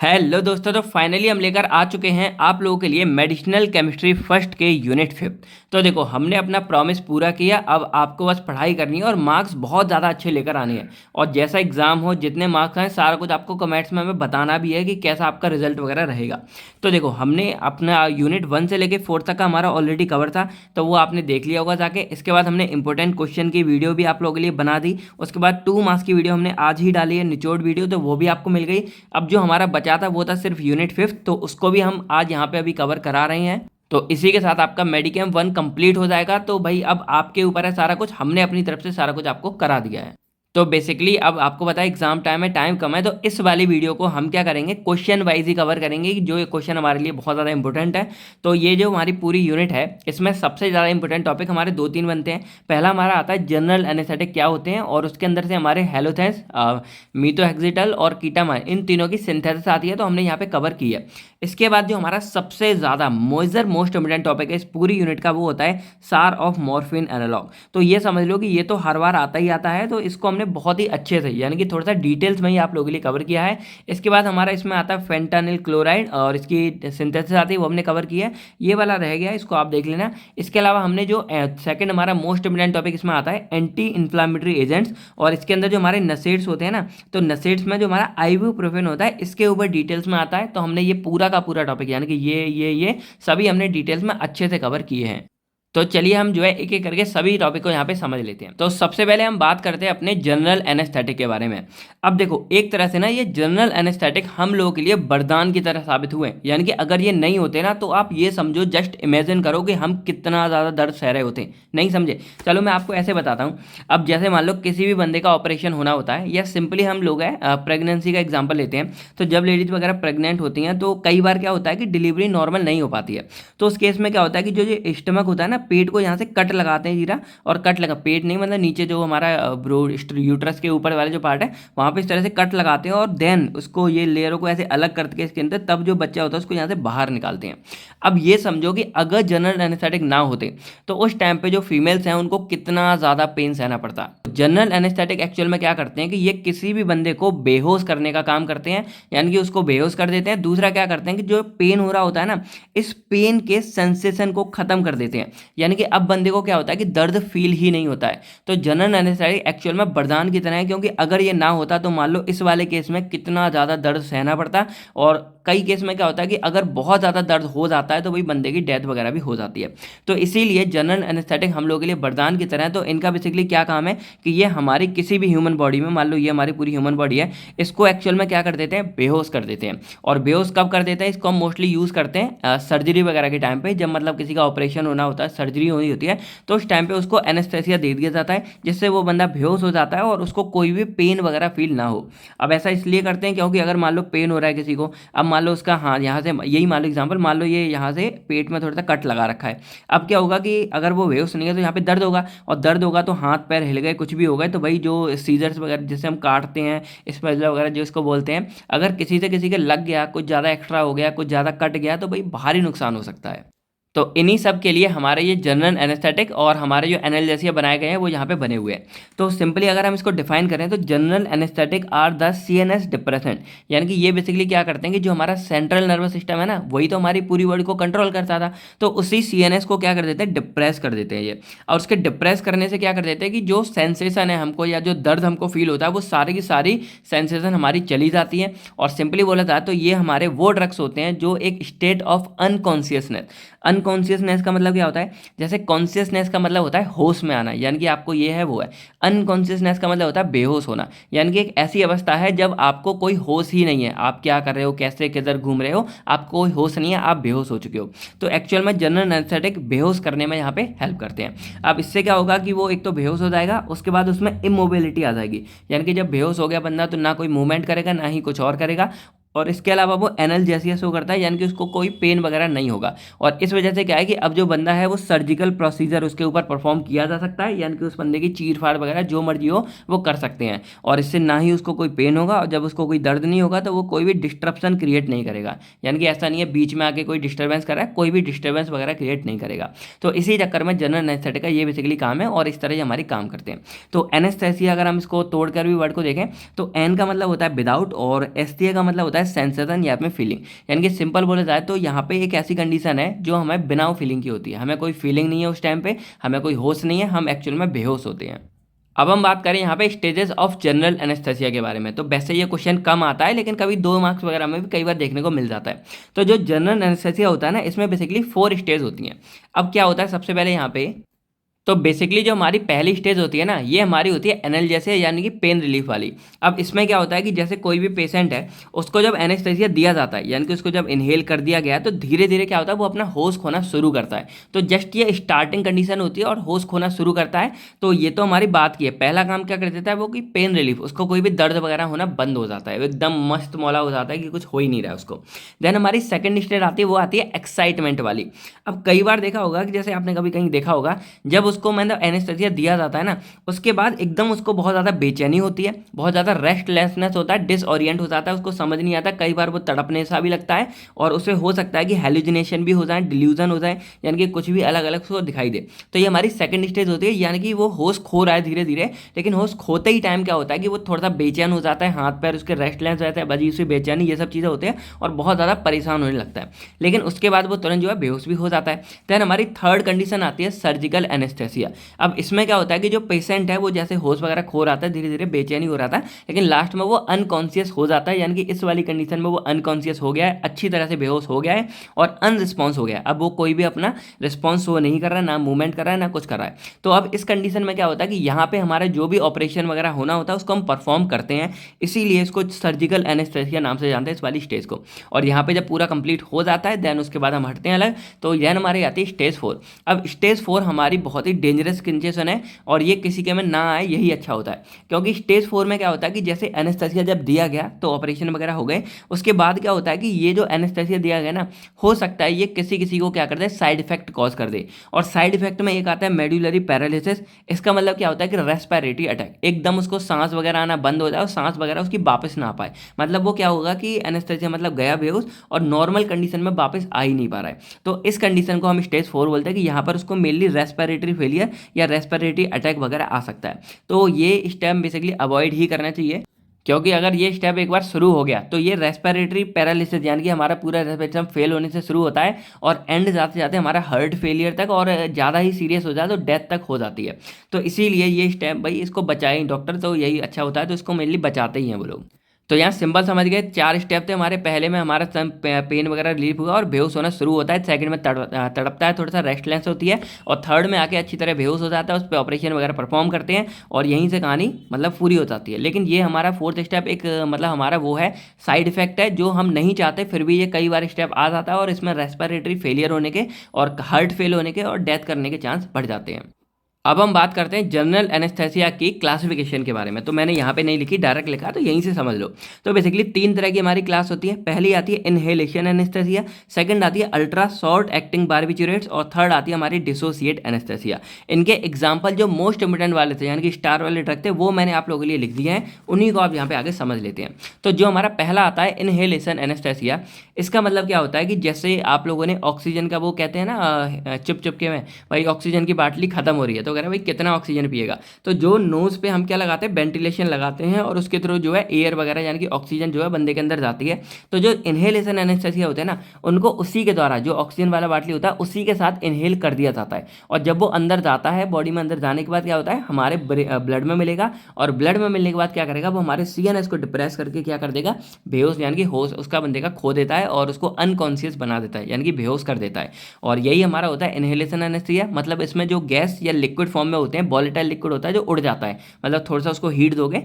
Hello दोस्तों, तो finally हम लेकर आ चुके हैं आप लोगों के लिए मेडिसिनल केमिस्ट्री फर्स्ट के यूनिट 5। तो देखो, हमने अपना प्रॉमिस पूरा किया। अब आपको बस पढ़ाई करनी है और मार्क्स बहुत ज़्यादा अच्छे लेकर आने हैं। और जैसा एग्जाम हो, जितने मार्क्स आए, सारा कुछ आपको कमेंट्स में हमें बताना भी है कि कैसा आपका रिजल्ट वगैरह रहेगा। तो देखो, हमने अपना यूनिट 1 से लेकर 4 तक का हमारा ऑलरेडी कवर था, तो वो आपने देख लिया होगा जाके। इसके बाद हमने इंपॉर्टेंट क्वेश्चन की वीडियो भी आप लोगों के लिए बना दी। उसके बाद 2 मार्क्स की वीडियो हमने आज ही डाली है, निचोड़ वीडियो, तो वो भी आपको मिल गई। अब जो हमारा बचा था वो था सिर्फ यूनिट 5, तो उसको भी हम आज यहाँ पे अभी कवर करा रहे हैं। तो इसी के साथ आपका मेडिकेम 1 कंप्लीट हो जाएगा। तो भाई अब आपके ऊपर है सारा कुछ, हमने अपनी तरफ से सारा कुछ आपको करा दिया है। तो बेसिकली अब आपको पता है एग्जाम टाइम है, टाइम कम है, तो इस वाली वीडियो को हम क्या करेंगे, क्वेश्चन वाइज ही कवर करेंगे कि जो ये क्वेश्चन हमारे लिए बहुत ज़्यादा इंपॉर्टेंट है। तो ये जो हमारी पूरी यूनिट है, इसमें सबसे ज़्यादा इंपॉर्टेंट टॉपिक हमारे 2-3 बनते हैं। पहला हमारा आता है जनरल एनेस्थेटिक क्या होते हैं, और उसके अंदर से हमारे हेलोथेंस, मीथोहेक्सिटल और कीटामाइन, इन तीनों की सिंथेसिस आती है, तो हमने यहाँ पे कवर की है। इसके बाद जो हमारा सबसे ज़्यादा मोस्ट इंपॉर्टेंट टॉपिक है इस पूरी यूनिट का, वो होता है सार ऑफ मॉर्फिन एनालॉग। तो ये समझ लो कि ये तो हर बार आता ही आता है, तो इसको हमने बहुत ही अच्छे से, यानी कि थोड़ा सा डिटेल्स में ही आप लोगों के लिए कवर किया है। इसके बाद हमारा इसमें आता है फेंटानिल क्लोराइड, और इसकी सिंथेसिस आती है, वो हमने कवर किया है। ये वाला रह गया, इसको आप देख लेना। इसके अलावा हमने जो सेकंड हमारा मोस्ट इंपॉर्टेंट टॉपिक इसमें आता है एंटी इन्फ्लामेटरी एजेंट्स, और इसके अंदर जो हमारे नसेट्स होते हैं ना, तो नसेट्स में जो हमारा आइबुप्रोफेन होता है, इसके ऊपर डिटेल्स में आता है। तो हमने ये पूरा का पूरा टॉपिक, यानी कि ये सभी हमने डिटेल्स में अच्छे से कवर किए हैं। तो चलिए हम जो है एक एक करके सभी टॉपिक को यहाँ पे समझ लेते हैं। तो सबसे पहले हम बात करते हैं अपने जनरल एनेस्थेटिक के बारे में। अब देखो, एक तरह से ना ये जनरल एनेस्थेटिक हम लोगों के लिए वरदान की तरह साबित हुए, यानी कि अगर ये नहीं होते ना, तो आप ये समझो, जस्ट इमेजिन करो कि हम कितना ज़्यादा दर्द सह रहे होते। नहीं समझे? चलो मैं आपको ऐसे बताता हूँ। अब जैसे मान लो किसी भी बंदे का ऑपरेशन होना होता है, या सिंपली हम लोग है प्रेगनेंसी का एग्जाम्पल लेते हैं। तो जब लेडीज वगैरह प्रेग्नेंट होती हैं, तो कई बार क्या होता है कि डिलीवरी नॉर्मल नहीं हो पाती है। तो उस केस में क्या होता है कि जो स्टमक होता है ना, पेट को यहाँ से कट लगाते हैं जीरा, और कट लगा, पेट नहीं मतलब नीचे जो हमारा यूट्रस के ऊपर वाले जो पार्ट है, वहाँ पे इस तरह से कट लगाते हैं, और देन उसको ये लेयरों को ऐसे अलग करके इसके अंदर, तब जो बच्चा होता है उसको यहाँ से बाहर निकालते हैं। अब ये समझो कि अगर जनरल एनेस्थेटिक ना होते, तो उस टाइम पे जो फीमेल्स हैं उनको कितना ज़्यादा पेन सहना पड़ता। जनरल एनेस्थेटिक एक्चुअल में क्या करते हैं कि ये किसी भी बंदे को बेहोश करने का काम करते हैं, यानी कि उसको बेहोश कर देते हैं। दूसरा क्या करते हैं कि जो पेन हो रहा होता है ना, इस पेन के सेंसेशन को खत्म कर देते हैं, यानी कि अब बंदे को क्या होता है कि दर्द फील ही नहीं होता है। तो जनरल एनेस्थेटिक एक्चुअल में वरदान की तरह है, क्योंकि अगर ये ना होता तो मान लो इस वाले केस में कितना ज़्यादा दर्द सहना पड़ता। और कई केस में क्या होता है कि अगर बहुत ज़्यादा दर्द हो जाता है, तो वही बंदे की डेथ वगैरह भी हो जाती है। तो इसीलिए जनरल एनेस्थेटिक हम लोगों के लिए वरदान की तरह है। तो इनका बेसिकली क्या काम है कि ये हमारी किसी भी ह्यूमन बॉडी में, मान लो ये हमारी पूरी ह्यूमन बॉडी है, इसको एक्चुअल में क्या कर देते हैं, बेहोश कर देते हैं। और बेहोश कब कर देते हैं, इसको हम मोस्टली यूज़ करते हैं सर्जरी वगैरह के टाइम पे, जब मतलब किसी का ऑपरेशन होना होता है, सर्जरी होनी होती है, तो उस टाइम पे उसको एनेस्थेसिया दे दिया जाता है, जिससे वो बंदा बेहोश हो जाता है और उसको कोई भी पेन वगैरह फील ना हो। अब ऐसा इसलिए करते हैं क्योंकि अगर मान लो पेन हो रहा है किसी को, अब मान लो उसका, हाँ यहाँ से यही मान लो एग्जाम्पल, मान लो ये यहाँ से पेट में थोड़ा सा कट लगा रखा है। अब क्या होगा कि अगर वो बेहोश नहीं है, तो यहाँ पे दर्द होगा, और दर्द होगा तो हाथ पैर हिल गए, कुछ भी हो गए, तो भाई जो सीजर्स वगैरह जिससे हम काटते हैं, स्पैचुला वगैरह जो इसको बोलते हैं, अगर किसी के लग गया, कुछ ज़्यादा एक्स्ट्रा हो गया, कुछ ज़्यादा कट गया, तो भाई भारी नुकसान हो सकता है। तो इन्हीं सब के लिए हमारे ये जनरल एनेस्थेटिक और हमारे जो एनाल्जेसिया बनाए गए हैं, वो यहाँ पे बने हुए हैं। तो सिंपली अगर हम इसको डिफाइन करें, तो general anaesthetic are the CNS depressant, यानी कि ये बेसिकली क्या करते हैं कि जो हमारा सेंट्रल नर्वस सिस्टम है ना, वही तो हमारी पूरी बॉडी को कंट्रोल करता था, तो उसी सीएनएस को क्या कर देते हैं, डिप्रेस कर देते हैं ये। और उसके डिप्रेस करने से क्या कर देते हैं कि जो सेंसेशन है हमको, या जो दर्द हमको फील होता है, वो सारी की सारी सेंसेशन हमारी चली जाती है। और सिंपली बोला जाए तो ये हमारे वो ड्रग्स होते हैं जो एक स्टेट ऑफ अनकॉन्शियसनेस, अनकॉन्शियसनेस का मतलब क्या होता है, जैसे कॉन्शियसनेस का मतलब होता है होश में आना, यानी कि आपको ये है वो है। अनकॉन्शियसनेस का मतलब होता है बेहोश होना, यानी कि एक ऐसी अवस्था है जब आपको कोई होश ही नहीं है, आप क्या कर रहे हो, कैसे किधर घूम रहे हो, आपको कोई होश नहीं है, आप बेहोश हो चुके हो। तो एक्चुअल में जनरल एनेस्थेटिक बेहोश करने में यहाँ पे हेल्प करते हैं। अब इससे क्या होगा कि वो एक तो बेहोश हो जाएगा, उसके बाद उसमें इमोबिलिटी आ जाएगी, यानी कि जब बेहोश हो गया बंदा, तो ना कोई मूवमेंट करेगा, ना ही कुछ और करेगा। और इसके अलावा वो एनाल्जेसिया शो करता है, यानी कि उसको कोई पेन वगैरह नहीं होगा। और इस वजह से क्या है कि अब जो बंदा है, वो सर्जिकल प्रोसीजर उसके ऊपर परफॉर्म किया जा सकता है, यानी कि उस बंदे की चीर फाड़ वगैरह जो मर्जी हो वो कर सकते हैं। और इससे ना ही उसको कोई पेन होगा, और जब उसको कोई दर्द नहीं होगा, तो वो कोई भी डिस्ट्रप्शन क्रिएट नहीं करेगा, यानी कि ऐसा नहीं है बीच में आके कोई डिस्टर्बेंस कर रहा है, कोई भी डिस्टर्बेंस वगैरह क्रिएट नहीं करेगा। तो इसी चक्कर में जनरल एनेस्थेटिक का ये बेसिकली काम है, और इस तरह ये हमारी काम करते हैं। तो एनेस्थेसिया अगर हम इसको तोड़कर भी वर्ड को देखें, तो एन का मतलब होता है विदाउट, और एस्थिया का मतलब होता है है सेंसेशन या फिर फीलिंग। यानी कि सिंपल बोला जाए तो यहाँ पे एक ऐसी कंडीशन है जो हमें बिना फीलिंग की होती है, हमें कोई फीलिंग नहीं है उस टाइम पे, हमें कोई होश नहीं है, हम एक्चुअल में बेहोश होते हैं। अब हम बात करें यहाँ पे स्टेजेस ऑफ जनरल एनेस्थेसिया के बारे में, तो वैसे ये क्वेश्चन कम आता है लेकिन कभी 2 मार्क्स वगैरह में भी कई बार देखने को मिल जाता है। तो जो जनरल एनेस्थेसिया होता है ना, इसमें बेसिकली 4 स्टेज होती हैं। अब क्या होता है, सबसे पहले यहाँ पे तो बेसिकली जो हमारी पहली स्टेज होती है ना, ये हमारी होती है एनाल्जेसिया यानी कि पेन रिलीफ वाली। अब इसमें क्या होता है कि जैसे कोई भी पेशेंट है, उसको जब एनेस्थेसिया दिया जाता है यानी कि उसको जब इनहेल कर दिया गया है, तो धीरे धीरे क्या होता है, वो अपना होश खोना शुरू करता है। तो जस्ट ये स्टार्टिंग कंडीशन होती है और होश खोना शुरू करता है। तो ये तो हमारी बात की है, पहला काम क्या कर देता है वो कि पेन रिलीफ, उसको कोई भी दर्द वगैरह होना बंद हो जाता है, वो एकदम मस्त मौला हो जाता है कि कुछ हो ही नहीं रहा है उसको। देन हमारी सेकंड स्टेज आती है, वो आती है एक्साइटमेंट वाली। अब कई बार देखा होगा कि जैसे आपने कभी कहीं देखा होगा, जब उसको मतलब एनेस्थेसिया दिया जाता है ना, उसके बाद एकदम उसको बहुत ज़्यादा बेचैनी होती है, बहुत ज़्यादा रेस्टलेसनेस होता है, डिसओरिएंट हो जाता है, उसको समझ नहीं आता, कई बार वो तड़पने सा भी लगता है और उसे हो सकता है कि हेलुसिनेशन भी हो जाए, डिल्यूजन हो जाए, यानी कि कुछ भी अलग अलग उसको दिखाई दे। तो ये हमारी सेकंड स्टेज होती है, यानी कि वो होश खो रहा है धीरे धीरे, लेकिन होश खोते ही टाइम क्या होता है कि वो थोड़ा सा बेचैन हो जाता है, हाथ पैर उसके रेस्टलेस रहता है, बजी उसी बेचैनी, ये सब चीज़ें होती हैं और बहुत ज़्यादा परेशान होने लगता है। लेकिन उसके बाद वो तुरंत जो है बेहोश भी हो जाता है। देन हमारी थर्ड कंडीशन आती है सर्जिकल एनेस्थेसिया। अब इसमें क्या होता है कि जो पेशेंट है वो जैसे होश वगैरह खो रहा था, धीरे धीरे बेचैनी हो रहा था, लेकिन लास्ट में वो अनकॉन्शियस हो जाता है, यानी कि इस वाली कंडीशन में वो अनकॉन्शियस हो गया है, अच्छी तरह से बेहोश हो गया है और अनरिस्पॉन्स हो गया है। अब वो कोई भी अपना रिस्पॉन्स शो नहीं कर रहा है, ना मूवमेंट कर रहा है, ना कुछ कर रहा है। तो अब इस कंडीशन में क्या होता है कि यहाँ पे हमारा जो भी ऑपरेशन वगैरह होना होता है उसको हम परफॉर्म करते हैं, इसीलिए इसको सर्जिकल एनेस्थेसिया नाम से जानते हैं इस वाली स्टेज को। और यहाँ पे जब पूरा कंप्लीट हो जाता है, देन उसके बाद हम हटते हैं अलग। तो देन हमारी आती है स्टेज 4। अब स्टेज 4 हमारी बहुत ही डेंजरस कंडीशन है और ये किसी के में ना आए यही अच्छा होता है, क्योंकि स्टेज 4 में क्या होता है कि जैसे एनेस्थेसिया जब दिया गया तो ऑपरेशन वगैरह हो गए, उसके बाद क्या होता है कि ये जो एनेस्थेसिया दिया गया ना, हो सकता है ये किसी किसी को क्या कर दे, साइड इफेक्ट कॉज कर दे। और साइड इफेक्ट में एक आता है मेडुलरी पैरालिसिस। इसका मतलब क्या होता है कि रेस्पिरेटरी अटैक, एकदम उसको सांस वगैरह आना बंद हो जाए और सांस वगैरह उसकी वापस ना आ पाए। मतलब वो क्या होगा कि एनेस्थेसिया मतलब गया बेहोश और नॉर्मल कंडीशन में वापस आ ही नहीं पा रहा है। तो इस कंडीशन को हम स्टेज 4 बोलते हैं कि यहाँ पर उसको मेनली रेस्पिरेटरी फेलियर या रेस्पिरेटरी अटैक वगैरह आ सकता है। तो ये स्टेप बेसिकली अवॉइड ही करना चाहिए, क्योंकि अगर ये स्टेप एक बार शुरू हो गया तो ये रेस्पिरेटरी पैरालिसिस यानी कि हमारा पूरा रेस्पिरेशन फेल होने से शुरू होता है और एंड जाते जाते हमारा हार्ट फेलियर तक और ज़्यादा ही सीरियस हो जाए तो डेथ तक हो जाती है। तो इसीलिए ये स्टेप भाई इसको बचाएं डॉक्टर, तो यही अच्छा होता है, तो इसको मेनली बचाते ही हैं वो लोग। तो यहाँ सिंपल समझ गए, 4 स्टेप थे हमारे। पहले में हमारा पेन वगैरह रिलीफ हुआ और बेहोश होना शुरू होता है, सेकंड में तड़पता है, थोड़ा सा रेस्टलेस होती है, और थर्ड में आके अच्छी तरह बेहोश हो जाता है, उस पर ऑपरेशन वगैरह परफॉर्म करते हैं और यहीं से कहानी मतलब पूरी हो जाती है। लेकिन ये हमारा 4th स्टेप एक मतलब हमारा वो है साइड इफेक्ट है जो हम नहीं चाहते, फिर भी ये कई बार स्टेप आ जाता है और इसमें रेस्पिरेटरी फेलियर होने के और हार्ट फेल होने के और डेथ करने के चांस बढ़ जाते हैं। अब हम बात करते हैं जनरल एनेस्थेसिया की क्लासिफिकेशन के बारे में। तो मैंने यहाँ पे नहीं लिखी, डायरेक्ट लिखा, तो यहीं से समझ लो। तो बेसिकली 3 तरह की हमारी क्लास होती है। पहली आती है इनहेलेशन एनेस्थेसिया, सेकंड आती है अल्ट्रा शॉर्ट एक्टिंग बारबिट्यूरेट्स और थर्ड आती है हमारी डिसोसिएट एनेस्थेसिया। इनके एग्जाम्पल जो मोस्ट इंपोर्टेंट वाले थे यानी कि स्टार वाले ड्रग थे वो मैंने आप लोगों के लिए लिख दिए हैं, उन्हीं को आप यहाँ पे आगे समझ लेते हैं। तो जो हमारा पहला आता है इनहेलेशन एनेस्थेसिया, इसका मतलब क्या होता है कि जैसे आप लोगों ने ऑक्सीजन का वो कहते हैं ना चुप चुप के में, भाई ऑक्सीजन की बाटली खत्म हो रही है तो कह रहे हैं भाई कितना ऑक्सीजन पिएगा, तो जो नोज पे हम क्या लगाते हैं, वेंटिलेशन लगाते हैं और उसके थ्रू जो है एयर वगैरह यानी कि ऑक्सीजन जो है बंदे के अंदर जाती है। तो जो इनहेलेशन एनेस्थेसिया होते हैं ना, उनको उसी के द्वारा जो ऑक्सीजन वाला बाटली होता है उसी के साथ इनहेल कर दिया जाता है। और जब वो अंदर जाता है बॉडी में, अंदर जाने के बाद क्या होता है हमारे ब्लड में मिलेगा और ब्लड में मिलने के बाद क्या करेगा, वो हमारे सीएनएस को डिप्रेस करके क्या कर देगा, बेहोश यानी कि होश उसका बंदे का खो देता है और उसको अनकॉन्शियस बना देता है यानी कि बेहोश कर देता है। और यही हमारा होता है इनहेलेशन एनेस्थेसिया। मतलब इसमें जो गैस या लिक्विड फॉर्म में होते हैं, वॉलेटाइल लिक्विड होता है जो उड़ जाता है, मतलब थोड़ा सा उसको हीट दोगे।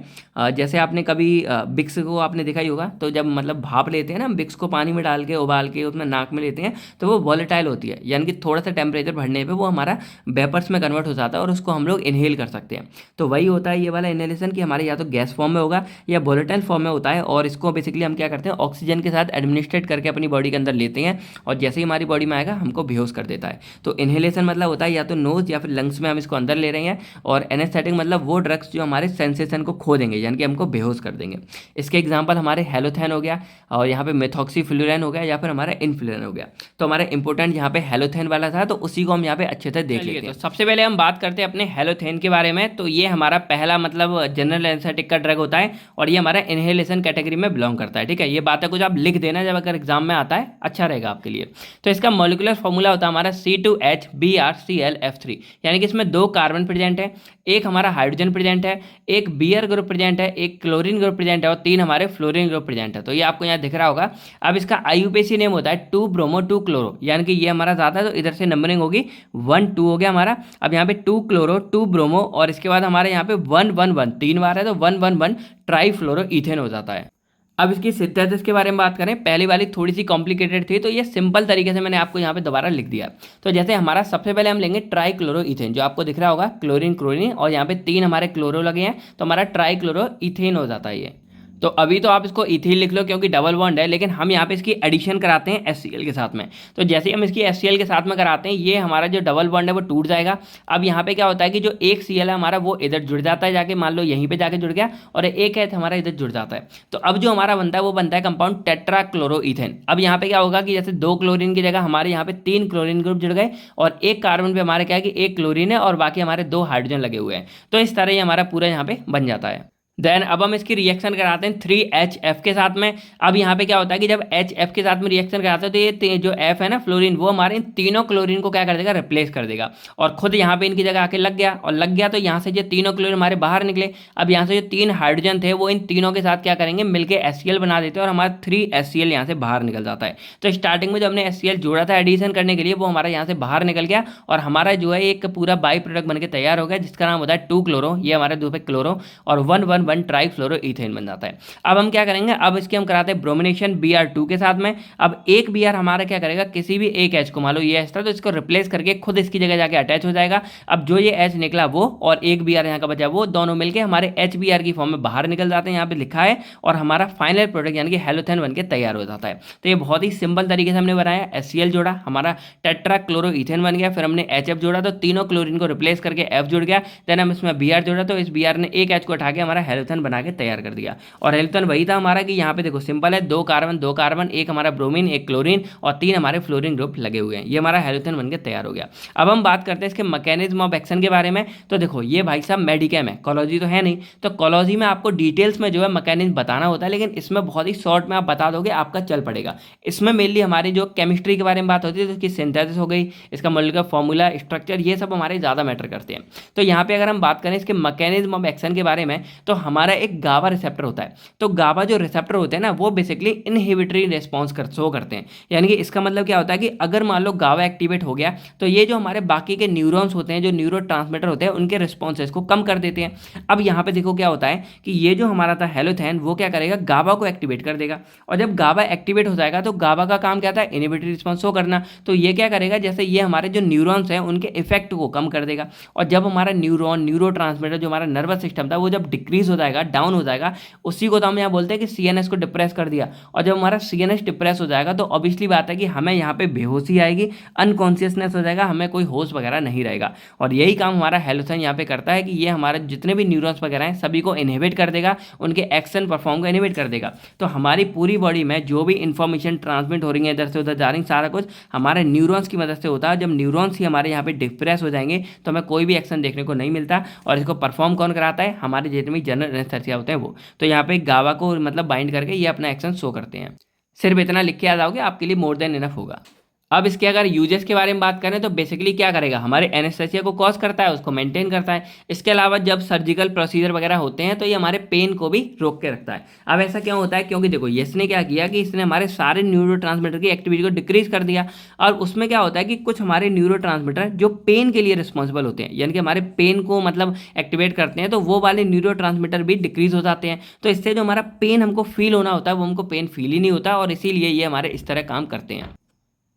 जैसे आपने कभी बिक्स को आपने देखा ही होगा, तो जब मतलब भाप लेते हैं ना बिक्स को, पानी में डाल के उबाल के उसमें नाक में लेते हैं, तो वो वॉलेटाइल होती है यानी कि थोड़ा सा टेम्परेचर बढ़ने पे वो हमारा वेपर्स में कन्वर्ट हो जाता है और उसको हम लोग इनहेल कर सकते हैं। तो वही होता है ये वाला इनहेलेशन कि हमारे या तो गैस फॉर्म में होगा या वॉलेटाइल फॉर्म में होता है, और इसको बेसिकली हम क्या करते हैं ऑक्सीजन के साथ एडमिनिस्ट्रेट करके अपनी बॉडी के अंदर लेते हैं और जैसे ही हमारी बॉडी में आएगा हमको बेहोश कर देता है। तो इनहेलेशन मतलब होता है या तो नोज या फिर लंग्स में हम इसको अंदर ले रहे हैं। और एनेस्थेटिक मतलब वो ड्रग्स जो हमारे सेंसेशन को खो देंगे, यानी कि हमको बेहोश कर देंगे। इसके एग्जाम्पल हमारे हेलोथेन हो गया, और यहाँ पे मेथॉक्सीफ्लुरेन हो गया, या फिर हमारा इनफ्लुरेन हो गया। तो हमारा इंपॉर्टेंट यहाँ पे हेलोथेन वाला था, तो उसी को हम यहाँ पे अच्छे से देख लेते हैं। तो सबसे पहले हम बात करते हैं अपने हेलोथेन के बारे में। तो ये हमारा पहला मतलब जनरल एनेस्थेटिक का ड्रग होता है, और ये हमारा इनहेलेशन कैटेगरी में बिलोंग करता है। ठीक है, ये बातें कुछ आप लिख देना जब अगर एग्जाम में आता है, अच्छा रहेगा आपके लिए। तो इसका मॉलिक्यूलर फॉर्मूला होता है हमारा C2HBrClF3, यानी कि इसमें 2 कार्बन प्रेजेंट है, एक हमारा हाइड्रोजन प्रेजेंट है, एक बीआर ग्रुप प्रेजेंट है, एक क्लोरीन ग्रुप प्रेजेंट है, और 3 हमारे फ्लोरीन ग्रुप प्रेजेंट है। तो ये आपको यहाँ दिख रहा होगा। अब इसका आईयूपीएसी नेम होता है 2 ब्रोमो 2 क्लोरो, यानी कि ये हमारा ज़्यादा है तो इधर से नंबरिंग होगी 1 2 हो गया हमारा। अब यहाँ पे 2 क्लोरो 2 ब्रोमो, और इसके बाद हमारे यहाँ पे 1 1 1 3 बार है, तो 1 1 1 ट्राईफ्लोरो इथेन हो जाता है। अब इसकी सिंथेसिस के बारे में बात करें, पहली वाली थोड़ी सी कॉम्प्लिकेटेड थी, तो ये सिंपल तरीके से मैंने आपको यहाँ पे दोबारा लिख दिया। तो जैसे हमारा सबसे पहले हम लेंगे ट्राईक्लोरो इथेन, जो आपको दिख रहा होगा क्लोरीन क्लोरीन, और यहाँ पे 3 हमारे क्लोरो लगे हैं, तो हमारा ट्राईक्लोरो इथेन हो जाता है ये। तो अभी तो आप इसको इथील लिख लो क्योंकि डबल बॉन्ड है, लेकिन हम यहाँ पे इसकी एडिशन कराते हैं HCl के साथ में। तो जैसे हम इसकी HCl के साथ में कराते हैं, ये हमारा जो डबल बॉन्ड है वो टूट जाएगा। अब यहाँ पे क्या होता है कि जो एक Cl है हमारा वो इधर जुड़ जाता है जाके, मान लो यहीं पे जाके जुड़ गया, और एक H हमारा इधर जुड़ जाता है। तो अब जो हमारा बनता है वो बनता है कंपाउंड टेट्राक्लोरोइथेन। अब यहाँ पे क्या होगा कि जैसे 2 क्लोरीन की जगह हमारे यहाँ पे 3 क्लोरीन ग्रुप जुड़ गए, और एक कार्बन पे हमारे क्या है कि 1 क्लोरीन है, और बाकी हमारे 2 हाइड्रोजन लगे हुए हैं। तो इस तरह ही हमारा पूरा यहाँ पे बन जाता है। देन अब हम इसकी रिएक्शन कराते हैं 3HF के साथ में। अब यहाँ पे क्या होता है कि जब HF के साथ में रिएक्शन कराते हैं तो ये जो F है ना फ्लोरीन, वो हमारे इन तीनों क्लोरीन को क्या कर देगा, रिप्लेस कर देगा, और खुद यहाँ पे इनकी जगह आके लग गया। और लग गया तो यहाँ से जो तीनों क्लोरीन हमारे बाहर निकले। अब यहाँ से जो 3 हाइड्रोजन थे वो इन तीनों के साथ क्या करेंगे, मिलकर HCl बना देते हैं, और हमारा 3HCl यहाँ से बाहर निकल जाता है। तो स्टार्टिंग में जो हमने HCl जोड़ा था एडिशन करने के लिए, वो हमारा यहाँ से बाहर निकल गया, और हमारा जो है एक पूरा बाई प्रोडक्ट बनकर तैयार हो गया, जिसका नाम होता है 2 क्लोरो, ये हमारे 2 पे क्लोरो, और 1 1 1 ट्राईफ्लोरो इथेन बन जाता है। अब हम क्या करेंगे, अब इसके हम कराते हैं ब्रोमिनेशन Br2 के साथ में। अब एक Br हमारा क्या करेगा, किसी भी एक H को, मान लो ये H था तो इसको रिप्लेस करके खुद इसकी जगह जाके अटैच हो जाएगा। अब जो ये H निकला वो और एक Br यहाँ का बचा वो दोनों मिलके हमारे HBr की फॉर्म में बाहर निकल जाते हैं, यहाँ पे लिखा है, और हमारा फाइनल प्रोडक्ट यानी कि हेलोथेन बनके तैयार हो जाता है। तो ये बहुत ही सिंपल तरीके से हमने बनाया। HCl जोड़ा, हमारा टेट्राक्लोरोइथेन बन गया, फिर हमने HF जोड़ा तो तीनों क्लोरीन को रिप्लेस करके F जुड़ गया। देन हम इसमें Br जोड़ा तो इस Br ने एक H को उठा के हमारा हेलोथेन बना के तैयार कर दिया। और हेलोथेन वही था हमारा कि यहाँ पे देखो सिंपल है, 2 कार्बन, एक हमारा ब्रोमीन, एक क्लोरीन, और 3 हमारे फ्लोरीन ग्रुप लगे हुए हैं। ये हमारा हेलोथेन बनके तैयार हो गया। अब हम बात करते हैं इसके मैकेनिज्म ऑफ एक्शन के बारे में। तो देखो ये भाई साहब मेडिकेम है, कॉलोजी तो है नहीं, तो कॉलोजी में आपको डिटेल्स में जो है मैकेनिज्म बताना होता है, लेकिन इसमें बहुत ही शॉर्ट में आप बता दोगे आपका चल पड़ेगा। इसमें मेनली हमारी जो केमिस्ट्री के बारे में बात होती है, तो इसकी सिंथेसिस हो गई, इसका मॉलिक्यूलर फॉर्मूला, स्ट्रक्चर, ये सब हमारे ज़्यादा मैटर करते हैं। तो यहाँ पे अगर हम बात करें इसके मैकेनिज्म ऑफ एक्शन के बारे में, तो हमारा एक गाबा रिसेप्टर होता है। तो गाबा जो रिसेप्टर होते हैं ना, वो बेसिकली इनहिबिटरी रिस्पॉन्स शो करते हैं। यानी कि इसका मतलब क्या होता है कि अगर मान लो गाबा एक्टिवेट हो गया, तो ये जो हमारे बाकी के न्यूरॉन्स होते हैं, जो न्यूरोट्रांसमीटर होते हैं, उनके रिस्पॉन्सेस को कम कर देते हैं। अब यहाँ पे देखो क्या होता है कि ये जो हमारा था हेलोथेन, वो क्या करेगा, गाबा को एक्टिवेट कर देगा। और जब गाबा एक्टिवेट हो जाएगा तो गाबा का काम क्या था, इनहिबिटरी रिस्पॉन्स शो करना। तो ये क्या करेगा, जैसे ये हमारे जो न्यूरॉन्स हैं उनके इफेक्ट को कम कर देगा। और जब हमारा न्यूरोट्रांसमीटर जो हमारा नर्वस सिस्टम था वो जब डिक्रीज हो जाएगा, डाउन हो जाएगा, उसी को तो हम यहाँ बोलते हैं कि CNS को डिप्रेस कर दिया। और जब हमारा CNS डिप्रेस हो जाएगा तो ऑब्वियसली बात है कि हमें यहाँ पे बेहोशी आएगी, अनकॉन्शियसनेस हो जाएगा, हमें कोई होश वगैरह नहीं रहेगा। और यही काम हमारा हेलोथेन यहाँ पे करता है कि ये हमारे जितने भी न्यूरॉन्स वगैरह हैं सभी को इनहिबिट कर देगा, उनके एक्शन परफॉर्म को इनहिबिट कर देगा। तो हमारी पूरी बॉडी में जो भी इंफॉर्मेशन ट्रांसमिट हो रही है इधर से उधर जा रही, सारा कुछ हमारे न्यूरॉन्स की मदद से होता है। जब न्यूरॉन्स ही हमारे यहाँ पे डिप्रेस हो जाएंगे तो हमें कोई भी एक्शन देखने को नहीं मिलता। और इसको परफॉर्म कौन कराता है, हमारे जितने भी जनरल एनेस्थीसिया होते हैं वो। तो यहाँ पे गावा को मतलब बाइंड करके ये अपना एक्शन शो करते हैं। सिर्फ इतना लिख के आ जाओगे, आपके लिए मोर देन इनफ होगा। अब इसके अगर यूजेस के बारे में बात करें तो बेसिकली क्या करेगा, हमारे एनेस्थीसिया को कॉज करता है, उसको मेंटेन करता है। इसके अलावा जब सर्जिकल प्रोसीजर वगैरह होते हैं तो ये हमारे पेन को भी रोक के रखता है। अब ऐसा क्यों होता है, क्योंकि देखो इसने क्या किया कि इसने हमारे सारे न्यूरोट्रांसमीटर की एक्टिविटी को डिक्रीज कर दिया। और उसमें क्या होता है कि कुछ हमारे न्यूरोट्रांसमीटर जो पेन के लिए रिस्पॉन्सिबल होते हैं, यानी कि हमारे पेन को मतलब एक्टिवेट करते हैं, तो वो वाले न्यूरोट्रांसमीटर भी डिक्रीज हो जाते हैं। तो इससे जो हमारा पेन हमको फील होना होता है वो हमको पेन फील ही नहीं होता, और इसीलिए ये हमारे इस तरह काम करते हैं।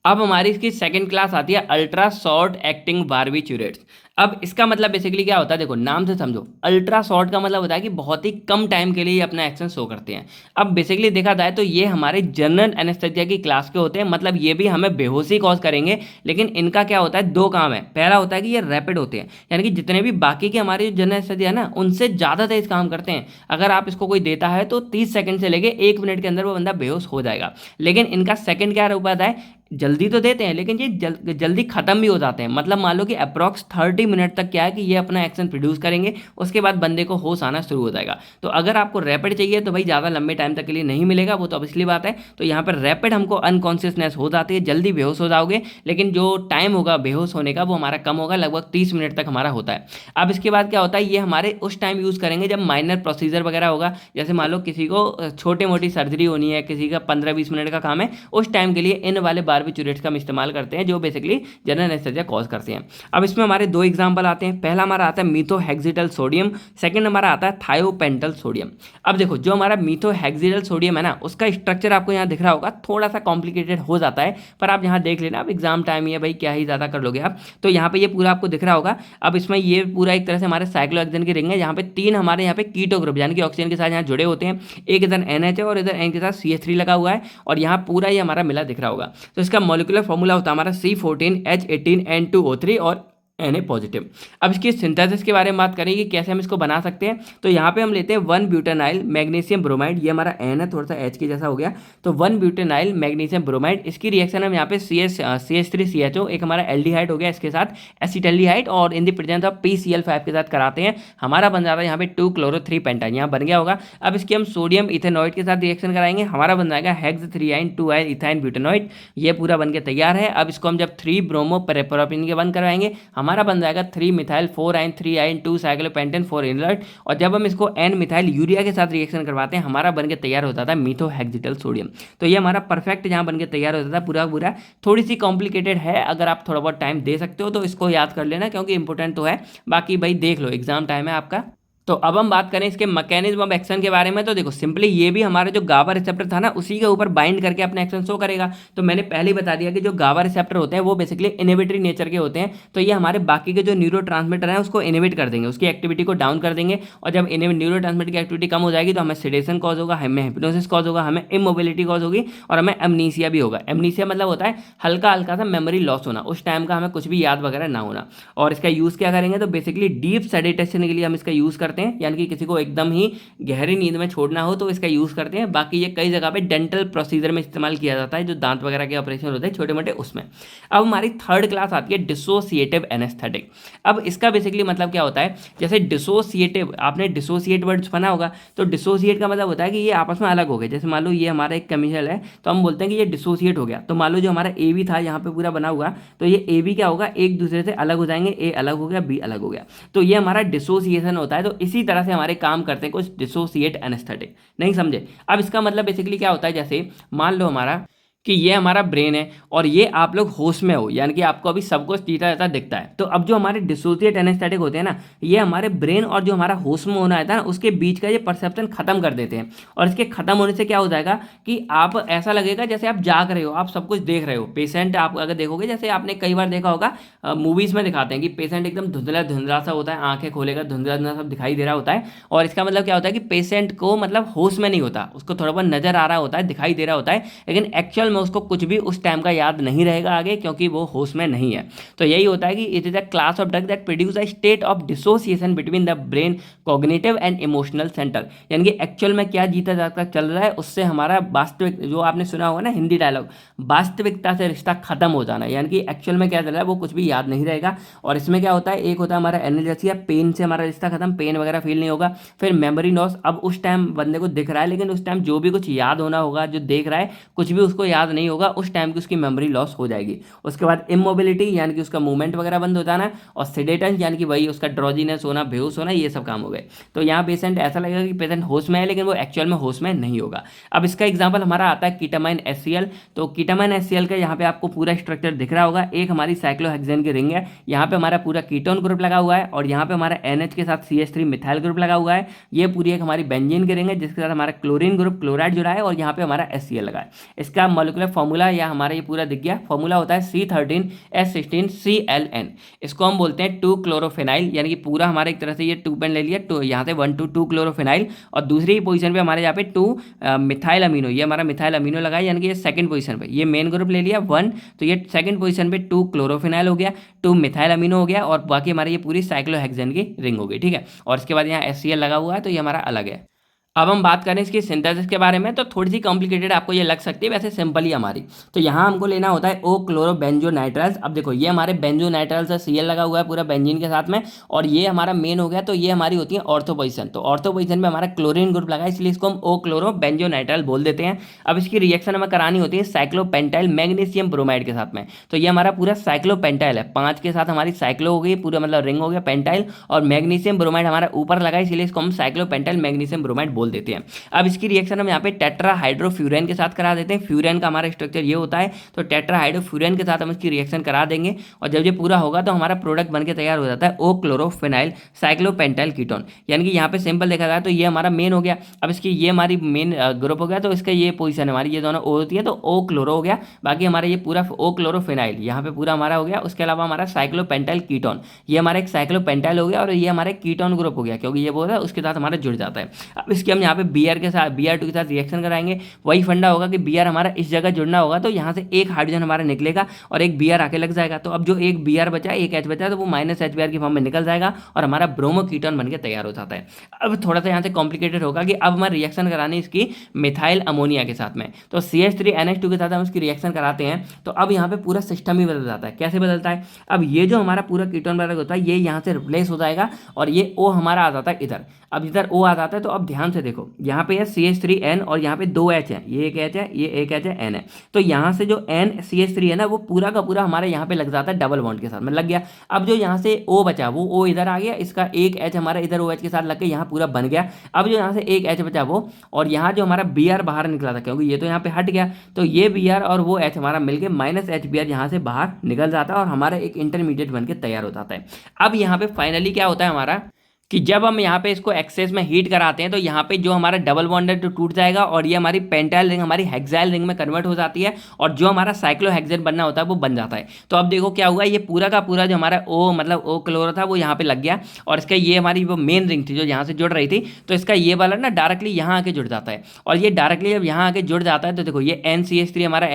अब हमारी इसकी सेकंड क्लास आती है अल्ट्रा शॉर्ट एक्टिंग बार्बिचुरेट्स। अब इसका मतलब बेसिकली क्या होता है, देखो नाम से समझो, अल्ट्रा शॉर्ट का मतलब होता है कि बहुत ही कम टाइम के लिए ये अपना एक्शन शो करते हैं। अब बेसिकली देखा जाए तो ये हमारे जनरल एनेस्थेसिया की क्लास के होते हैं, मतलब ये भी हमें बेहोशी कॉज करेंगे, लेकिन इनका क्या होता है, दो काम है। पहला होता है कि ये रैपिड होते हैं, यानी कि जितने भी बाकी के हमारे जनरल एनेस्थेसिया है ना, उनसे ज़्यादा तेज काम करते हैं। अगर आप इसको कोई देता है तो 30 सेकंड से लेके 1 मिनट के अंदर वो बंदा बेहोश हो जाएगा। लेकिन इनका सेकंड क्या रूप आता है, जल्दी तो देते हैं लेकिन ये जल्दी खत्म भी हो जाते हैं। मतलब मान लो कि अप्रॉक्स 30 मिनट तक क्या है कि ये अपना एक्शन प्रोड्यूस करेंगे, उसके बाद बंदे को होश आना शुरू हो जाएगा। तो अगर आपको रैपिड चाहिए तो भाई ज़्यादा लंबे टाइम तक के लिए नहीं मिलेगा, वो तो अब इसलिए बात है। तो यहाँ पर रैपिड हमको अनकॉन्शियसनेस हो जाती है, जल्दी बेहोश हो जाओगे, लेकिन जो टाइम होगा बेहोश होने का वो हमारा कम होगा, लगभग 30 मिनट तक हमारा होता है। अब इसके बाद क्या होता है, ये हमारे उस टाइम यूज़ करेंगे जब माइनर प्रोसीजर वगैरह होगा। जैसे मान लो किसी को छोटे मोटी सर्जरी होनी है, किसी का 15-20 मिनट का काम है, उस टाइम के लिए इन वाले बारबिटूरेट्स का हम इस्तेमाल करते हैं, जो बेसिकली जनरल एनेस्थेसिया कॉज करते हैं। अब इसमें हमारे दो एग्जांपल आते हैं। पहला हमारा आता है मीथोहेक्सिटल सोडियम, सेकंड हमारा आता है थायोपेंटल सोडियम। अब देखो जो हमारा मीथोहेक्सिटल सोडियम है ना, उसका स्ट्रक्चर आपको यहाँ दिख रहा होगा, थोड़ा सा कॉम्प्लिकेटेड हो जाता है, पर आप यहाँ देख लेना, अब एग्जाम टाइम ही है भाई, क्या ही ज़्यादा कर लोगे आप। तो यहाँ पे ये पूरा आपको दिख रहा होगा। अब इसमें ये पूरा एक तरह से हमारे साइक्लोहेक्सेन की रिंग है, यहाँ पे 3 हमारे यहाँ पे कीटो ग्रुप यानी कि ऑक्सीजन के साथ यहाँ जुड़े होते हैं। एक इधर NH है और इधर N के साथ CH3 लगा हुआ है, और यहाँ पूरा ये हमारा मिला दिख रहा होगा। तो इसका मॉलिक्यूलर फॉर्मूला होता है हमारा C14H18N2O3 और Na पॉजिटिव। अब इसकी सिंथेसिस के बारे में बात करें कि कैसे हम इसको बना सकते हैं, तो यहाँ पे हम लेते हैं 1 ब्यूटेनाइल मैग्नीशियम ब्रोमाइड, ये हमारा N है, थोड़ा सा H के जैसा हो गया, तो 1 ब्यूटेनाइल मैग्नीशियम ब्रोमाइड। इसकी रिएक्शन हम यहाँ पे CH3CHO एक हमारा एल्डिहाइड हो गया, इसके साथ एसिटल्डिहाइड, और in the presence of PCl5 के साथ कराते हैं, हमारा बन जाता है यहाँ पे 2-chloro-3 पेंटाइन, यहाँ बन गया होगा। अब इसकी हम सोडियम इथेनॉइड के साथ रिएक्शन कराएंगे, हमारा बन जाएगा हेक्स 3-ine 2-ine ब्यूटेनॉइड, ये पूरा बन के तैयार है। अब इसको हम जब 3 ब्रोमो पेरेप्रोपिन के बंद करवाएंगे, हमारा बन जाएगा 3 methyl 4-ine 3-ine 2 cyclopentane 4 inert, और जब हम इसको N मिथाइल यूरिया के साथ रिएक्शन करवाते हैं, हमारा बन के तैयार होता था मीथोहेक्सिटल सोडियम। तो ये हमारा परफेक्ट यहाँ बन के तैयार होता था पूरा पूरा। थोड़ी सी कॉम्प्लिकेटेड है, अगर आप थोड़ा बहुत टाइम दे सकते हो तो इसको याद कर लेना, क्योंकि इंपॉर्टेंट तो है। बाकी भाई देख लो, एग्जाम टाइम है आपका। तो अब हम बात करें इसके मैकेनिज्म ऑफ एक्शन के बारे में, तो देखो सिंपली ये भी हमारा जो गाबा रिसेप्टर था ना, उसी के ऊपर बाइंड करके अपना एक्शन शो करेगा। तो मैंने पहले ही बता दिया कि जो गाबा रिसेप्टर होते हैं वो बेसिकली इनहिबिटरी नेचर के होते हैं, तो ये हमारे बाकी के जो न्यूरोट्रांसमीटर हैं उसको इनहिबिट कर देंगे, उसकी एक्टिविटी को डाउन कर देंगे। और जब न्यूरोट्रांसमीटर की एक्टिविटी कम हो जाएगी तो हमें सेडेशन कॉज होगा, हमें हिप्नोसिस कॉज होगा, हमें इमोबिलिटी कॉज होगी, और हमें एमनीसिया भी होगा। एमनीसिया मतलब होता है हल्का हल्का सा मेमोरी लॉस होना, उस टाइम का हमें कुछ भी याद वगैरह ना होना। और इसका यूज़ क्या करेंगे, तो बेसिकली डीप सेडेटेशन के लिए हम इसका यूज़ करते हैं, यानी कि किसी को एकदम ही गहरी नींद में छोड़ना हो तो इसका यूज़ करते हैं। बाकी ये कई जगह पे डेंटल प्रोसीजर में इस्तेमाल किया जाता है, जो दांत वगैरह के ऑपरेशन होते हैं छोटे मोटे, उसमें। अब हमारी थर्ड क्लास आती है डिसोसिएटिव एनेस्थेटिक। अब इसका बेसिकली मतलब क्या होता है, जैसे डिसोसिएटिव, आपने डिसोसिएट वर्ड सुना होगा, तो डिसोसिएट का मतलब होता है कि ये आपस में अलग हो गए। जैसे मान लो ये हमारा एक केमिकल है, तो हम बोलते हैं कि ये डिसोसिएट हो गया। तो मान लो जो हमारा AB था यहाँ पे पूरा बना हुआ, तो ये AB क्या होगा, एक दूसरे से अलग हो जाएंगे, A अलग हो गया, B अलग हो गया, तो ये हमारा डिसोसिएशन होता है। तो इसी तरह से हमारे काम करते हैं कुछ डिसोसिएट एनेस्थेटिक। नहीं समझे? अब इसका मतलब बेसिकली क्या होता है, जैसे मान लो हमारा कि ये हमारा ब्रेन है और ये आप लोग होश में हो, यानी कि आपको अभी सब कुछ सीधा जाता दिखता है। तो अब जो हमारे डिसोसिएट एनेस्थेटिक होते हैं ना, ये हमारे ब्रेन और जो हमारा होश में होना रहता है ना, उसके बीच का ये परसेप्शन खत्म कर देते हैं। और इसके खत्म होने से क्या हो जाएगा कि आप ऐसा लगेगा जैसे आप जाग रहे हो, आप सब कुछ देख रहे हो। पेशेंट आप अगर देखोगे, जैसे आपने कई बार देखा होगा मूवीज में दिखाते हैं कि पेशेंट एकदम धुंधला धुंधला सा होता है, आंखें खोलेगा, धुंधला धुंधला सब दिखाई दे रहा होता है। और इसका मतलब क्या होता है कि पेशेंट को मतलब होश में नहीं होता, उसको थोड़ा बहुत नजर आ रहा होता है, दिखाई दे रहा होता है, लेकिन एक्चुअल में उसको कुछ भी उस टाइम का याद नहीं रहेगा आगे, क्योंकि वो होश में नहीं है। तो यही होता है कि it is a class of drug that produce a state of dissociation between the brain cognitive and emotional centre, यानी कि एक्चुअल में क्या जीता जाता चल रहा है, उससे हमारा वास्तविक, जो आपने सुना होगा ना हिंदी डायलॉग, वास्तविकता से रिश्ता खत्म हो जाना, यानी कि एक्चुअल में क्या चल रहा है वो कुछ भी याद नहीं रहेगा। और इसमें क्या होता है, एक होता है हमारा एनाल्जेसिया, पेन से हमारा रिश्ता खत्म, पेन वगैरह फील नहीं होगा। फिर मेमोरी लॉस, अब उस टाइम बंदे को दिख रहा है, लेकिन उस टाइम जो भी कुछ याद होना होगा, जो देख रहा है कुछ भी उसको याद नहीं होगा, उस टाइम की उसकी मेमोरी लॉस हो जाएगी। उसके बाद इमोबिलिटी, यानी कि उसका मूवमेंट वगैरह बंद हो जाना, और सेडेशन, यानी कि वही उसका ड्रॉजीनेस होना, बेहोश होना, ये सब काम हो गए। तो यहाँ पेशेंट ऐसा लगेगा कि पेशेंट होश में है, लेकिन वो एक्चुअल में होश में नहीं होगा। अब इसका एग्जाम्पल हमारा आता है कीटामाइन HCl। तो कीटामाइन HCl का यहाँ पे आपको पूरा स्ट्रक्चर दिख रहा होगा, एक हमारी साइक्लोहेक्सेन की रिंग है, यहाँ पे हमारा पूरा कीटोन ग्रुप लगा हुआ है, और यहाँ पे हमारा NH के साथ CH3 मिथाइल ग्रुप लगा हुआ है। ये पूरी एक हमारी बेंजीन की रिंग है, जिसके साथ हमारा क्लोरीन ग्रुप क्लोराइड जुड़ा है, और यहाँ पे हमारा HCl लगा है। इसका मॉलिक्यूलर फॉर्मूला या हमारा ये पूरा दिख गया, फॉर्मूला होता है C13H16Cln। इसको हम बोलते हैं 2 क्लोरोफिनाइल, यानी कि पूरा हमारा एक तरह से ये 2 पेन ले लिया, तो यहाँ से 1 to 2 क्लोरोफिनाइल, और दूसरी पोजीशन पे हमारे यहाँ पे 2 मिथाइल अमीनो, ये हमारा मिथाइल अमीनो लगा है, यानी कि ये सेकंड पोजीशन पे ये मेन ग्रुप ले लिया 1, तो ये सेकंड पोजीशन पे 2 क्लोरोफिनाइल हो गया, 2 मिथाइल अमीनो हो गया, और बाकी हमारी ये पूरी साइक्लोहेक्सेन की रिंग हो गई, ठीक है। और इसके बाद यहाँ HCl लगा हुआ है, तो ये हमारा अलग है। अब हम बात करें इसकी सिंथेसिस के बारे में, तो थोड़ी सी कॉम्प्लिकेटेड आपको ये लग सकती है, वैसे सिंपल ही हमारी। तो यहाँ हमको लेना होता है ओ क्लोरो बेंजोनाइट्राइल्स। अब देखो ये हमारे बेंजोनाइट्राइल्स है, Cl लगा हुआ है पूरा बेंजीन के साथ में, और ये हमारा मेन हो गया, तो ये हमारी होती है ऑर्थो पोजीशन। तो ऑर्थो पोजीशन में हमारा क्लोरीन ग्रुप लगा है, इसलिए इसको हम ओ क्लोरो बेंजोनाइट्राइल बोल देते हैं। अब इसकी रिएक्शन हमें करानी होती है साइक्लोपेंटाइल मैग्नीशियम ब्रोमाइड के साथ में। तो ये हमारा पूरा साइक्लोपेंटाइल है, 5 के साथ हमारी साइक्लो हो गई पूरा, मतलब रिंग हो गया पेंटाइल, और मैग्नीशियम ब्रोमाइड हमारा ऊपर लगा है, इसलिए इसको हम साइक्लोपेंटाइल मैग्नीशियम ब्रोमाइड बोल देते हैं। अब इसकी रिएक्शन हम यहाँ पे टेट्राहाइड्रोफ्यूरेन के साथ करा देते हैं। फ्यूरेन का हमारा स्ट्रक्चर ये होता है, तो टेट्राहाइड्रोफ्यूरेन के साथ हम इसकी रिएक्शन करा देंगे, और जब ये पूरा होगा तो हमारा प्रोडक्ट बनके तैयार हो जाता है ओ क्लोरोफिनाइल साइक्लोपेंटाइल कीटोन। यानी कि यहाँ पे सिंपल देखा जाए तो ये हमारा मेन हो गया। अब इसकी ये हमारी मेन ग्रुप हो गया, तो इसका ये पोजीशन हमारी ये दोनों ओ होती है, तो ओ क्लोरो हो गया। बाकी हमारा ये पूरा ओ क्लोरोफिनाइल यहाँ पे पूरा हमारा हो गया। उसके अलावा हमारा साइक्लोपेंटाइल कीटोन, ये हमारा एक साइक्लोपेंटाइल हो गया, और ये हमारा कीटोन ग्रुप हो गया, क्योंकि ये बोल रहा है उसके साथ हमारा जुड़ जाता है। अब इसके हम यहाँ पे Br के साथ Br2 के साथ रिएक्शन कराएंगे। वही फंडा होगा कि Br हमारा इस जगह जुड़ना होगा, तो यहाँ से एक हाइड्रोजन हमारा निकलेगा और एक Br आके लग जाएगा। तो अब जो एक Br बचा, एक H बचा, तो वो -HBr की फॉर्म में निकल जाएगा और हमारा ब्रोमो कीटोन बनके तैयार हो जाता है। अब थोड़ा सा यहाँ से कॉम्प्लिकेटेड होगा कि अब हमारे रिएक्शन करानी इसकी मिथाइल अमोनिया के साथ में, तो CH3NH2 के साथ हम इसकी रिएक्शन कराते हैं। तो अब यहाँ पे पूरा सिस्टम ही बदल जाता है। कैसे बदलता है? अब ये जो हमारा पूरा कीटोन बनकर होता है, ये यहाँ से रिप्लेस हो जाएगा, और ये O हमारा आ जाता है इधर। अब इधर O आ जाता है, तो अब ध्यान से देखो, यहाँ पे है CH3N और यहाँ पे 2 H है, ये एक H है, ये एक H है, N है। तो यहाँ से जो N CH3 है ना, वो पूरा का पूरा हमारे यहाँ पे लग जाता है डबल बॉन्ड के साथ में लग गया। अब जो यहाँ से O बचा, वो O इधर आ गया, इसका एक H हमारा इधर OH के साथ लग के यहाँ पूरा बन गया। अब जो यहाँ से एक H बचा वो, और यहाँ जो हमारा Br बाहर निकला था, क्योंकि ये तो यहाँ पे हट गया, तो ये Br और वो H हमारा मिलके -HBr यहाँ से बाहर निकल जाता है, और हमारा एक इंटरमीडिएट बन के तैयार हो जाता है। अब यहाँ पे फाइनली क्या होता है हमारा, कि जब हम यहाँ पे इसको एक्सेस में हीट कराते हैं, तो यहाँ पे जो हमारा डबल बॉन्ड है तो टूट जाएगा, और ये हमारी पेंटाइल रिंग हमारी हेक्साइल रिंग में कन्वर्ट हो जाती है, और जो हमारा साइक्लोहेक्सेन बनना होता है वो बन जाता है। तो अब देखो क्या हुआ, ये पूरा का पूरा जो हमारा O मतलब O क्लोरो था वो यहाँ पे लग गया, और इसका ये हमारी वो मेन रिंग थी जो यहाँ से जुड़ रही थी, तो इसका ये वाला ना डायरेक्टली यहाँ आके जुड़ जाता है। और ये डायरेक्टली जब यहाँ आके जुड़ जाता है, तो देखो ये NCH3 हमारा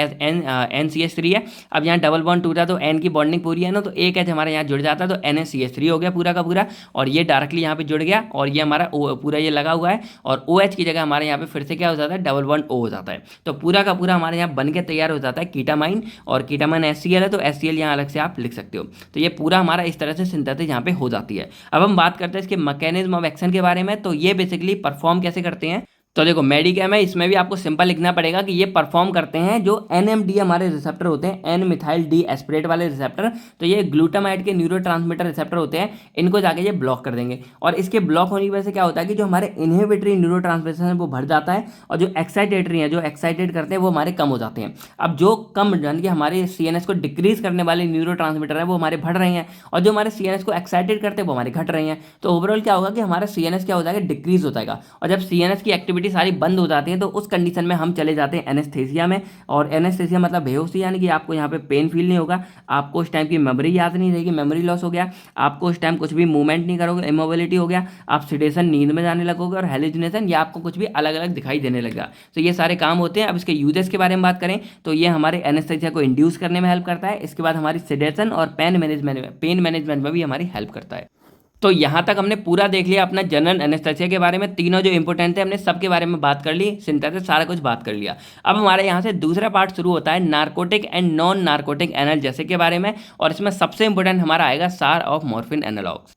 NCH3 है। अब यहाँ डबल बॉन्ड टूटा, तो N की बॉन्डिंग पूरी है ना, तो एक H हमारे यहाँ जुड़ जाता है, तो NaCH3 हो गया पूरा का पूरा, और ये डायरेक्टली यहाँ पे जुड़ गया, और ये हमारा पूरा ये लगा हुआ है, और OH की जगह हमारे यहाँ पे फिर से क्या हो जाता है, डबल बॉन्ड O हो जाता है। तो पूरा का पूरा हमारे यहाँ बन के तैयार हो जाता है कीटामाइन, और कीटामाइन HCl है, तो HCl यहाँ अलग से आप लिख सकते हो। तो ये पूरा हमारा इस तरह से सिंथेसिस यहाँ पे हो जाती है। अब हम बात करते हैं इसके मैकेनिज्म ऑफ एक्शन के बारे में। तो ये बेसिकली परफॉर्म कैसे करते हैं, तो देखो मेडिकेम है, इसमें भी आपको सिंपल लिखना पड़ेगा कि ये परफॉर्म करते हैं जो NMD हमारे रिसेप्टर होते हैं, N मिथाइल डी एस्पिरेट वाले रिसेप्टर। तो ये ग्लूटामाइड के न्यूरोट्रांसमीटर रिसेप्टर होते हैं, इनको जाके ये ब्लॉक कर देंगे। और इसके ब्लॉक होने की वजह से क्या होता है कि जो हमारे इनहिबिटरी न्यूरोट्रांसमिशन है वो बढ़ जाता है, और जो एक्साइटेटरी है, जो एक्साइटेड करते हैं, वो हमारे कम हो जाते हैं। अब जो कम यानी कि हमारे CNS को डिक्रीज करने वाले न्यूरोट्रांसमीटर है वो हमारे बढ़ रहे हैं, और जो हमारे CNS को एक्साइटेड करते हैं वो हमारे घट रहे हैं। तो ओवरऑल क्या होगा कि हमारा CNS क्या हो जाएगा, डिक्रीज हो जाएगा। और जब CNS की एक्टिविटी सारी बंद हो जाती है, तो उस कंडीशन में हम चले जाते हैं एनेस्थेसिया में। और एनेस्थेसिया मतलब बेहोशी, यानी कि आपको यहाँ पे पेन फील नहीं होगा, आपको उस टाइम की मेमोरी याद नहीं रहेगी, मेमोरी लॉस हो गया, आपको उस टाइम कुछ भी मूवमेंट नहीं करोगे, इमोबिलिटी हो गया, आप सिडेशन नींद में जाने लगोगे, और हेलुसिनेशन या आपको कुछ भी अलग अलग दिखाई देने लगेगा। तो ये सारे काम होते हैं। अब इसके यूजेस के बारे में बात करें, तो ये हमारे एनेस्थेसिया को इंड्यूस करने में हेल्प करता है। इसके बाद हमारी सिडेशन और पेन मैनेजमेंट में भी हमारी हेल्प करता है। तो यहाँ तक हमने पूरा देख लिया अपना जनरल एनेस्थेसिया के बारे में। तीनों जो इंपॉर्टेंट थे हमने सबके बारे में बात कर ली, सिंथेसिस सारा कुछ बात कर लिया। अब हमारे यहाँ से दूसरा पार्ट शुरू होता है narcotic and non narcotic analgesic के बारे में, और इसमें सबसे इंपॉर्टेंट हमारा आएगा सार ऑफ मॉर्फिन एनालॉग्स।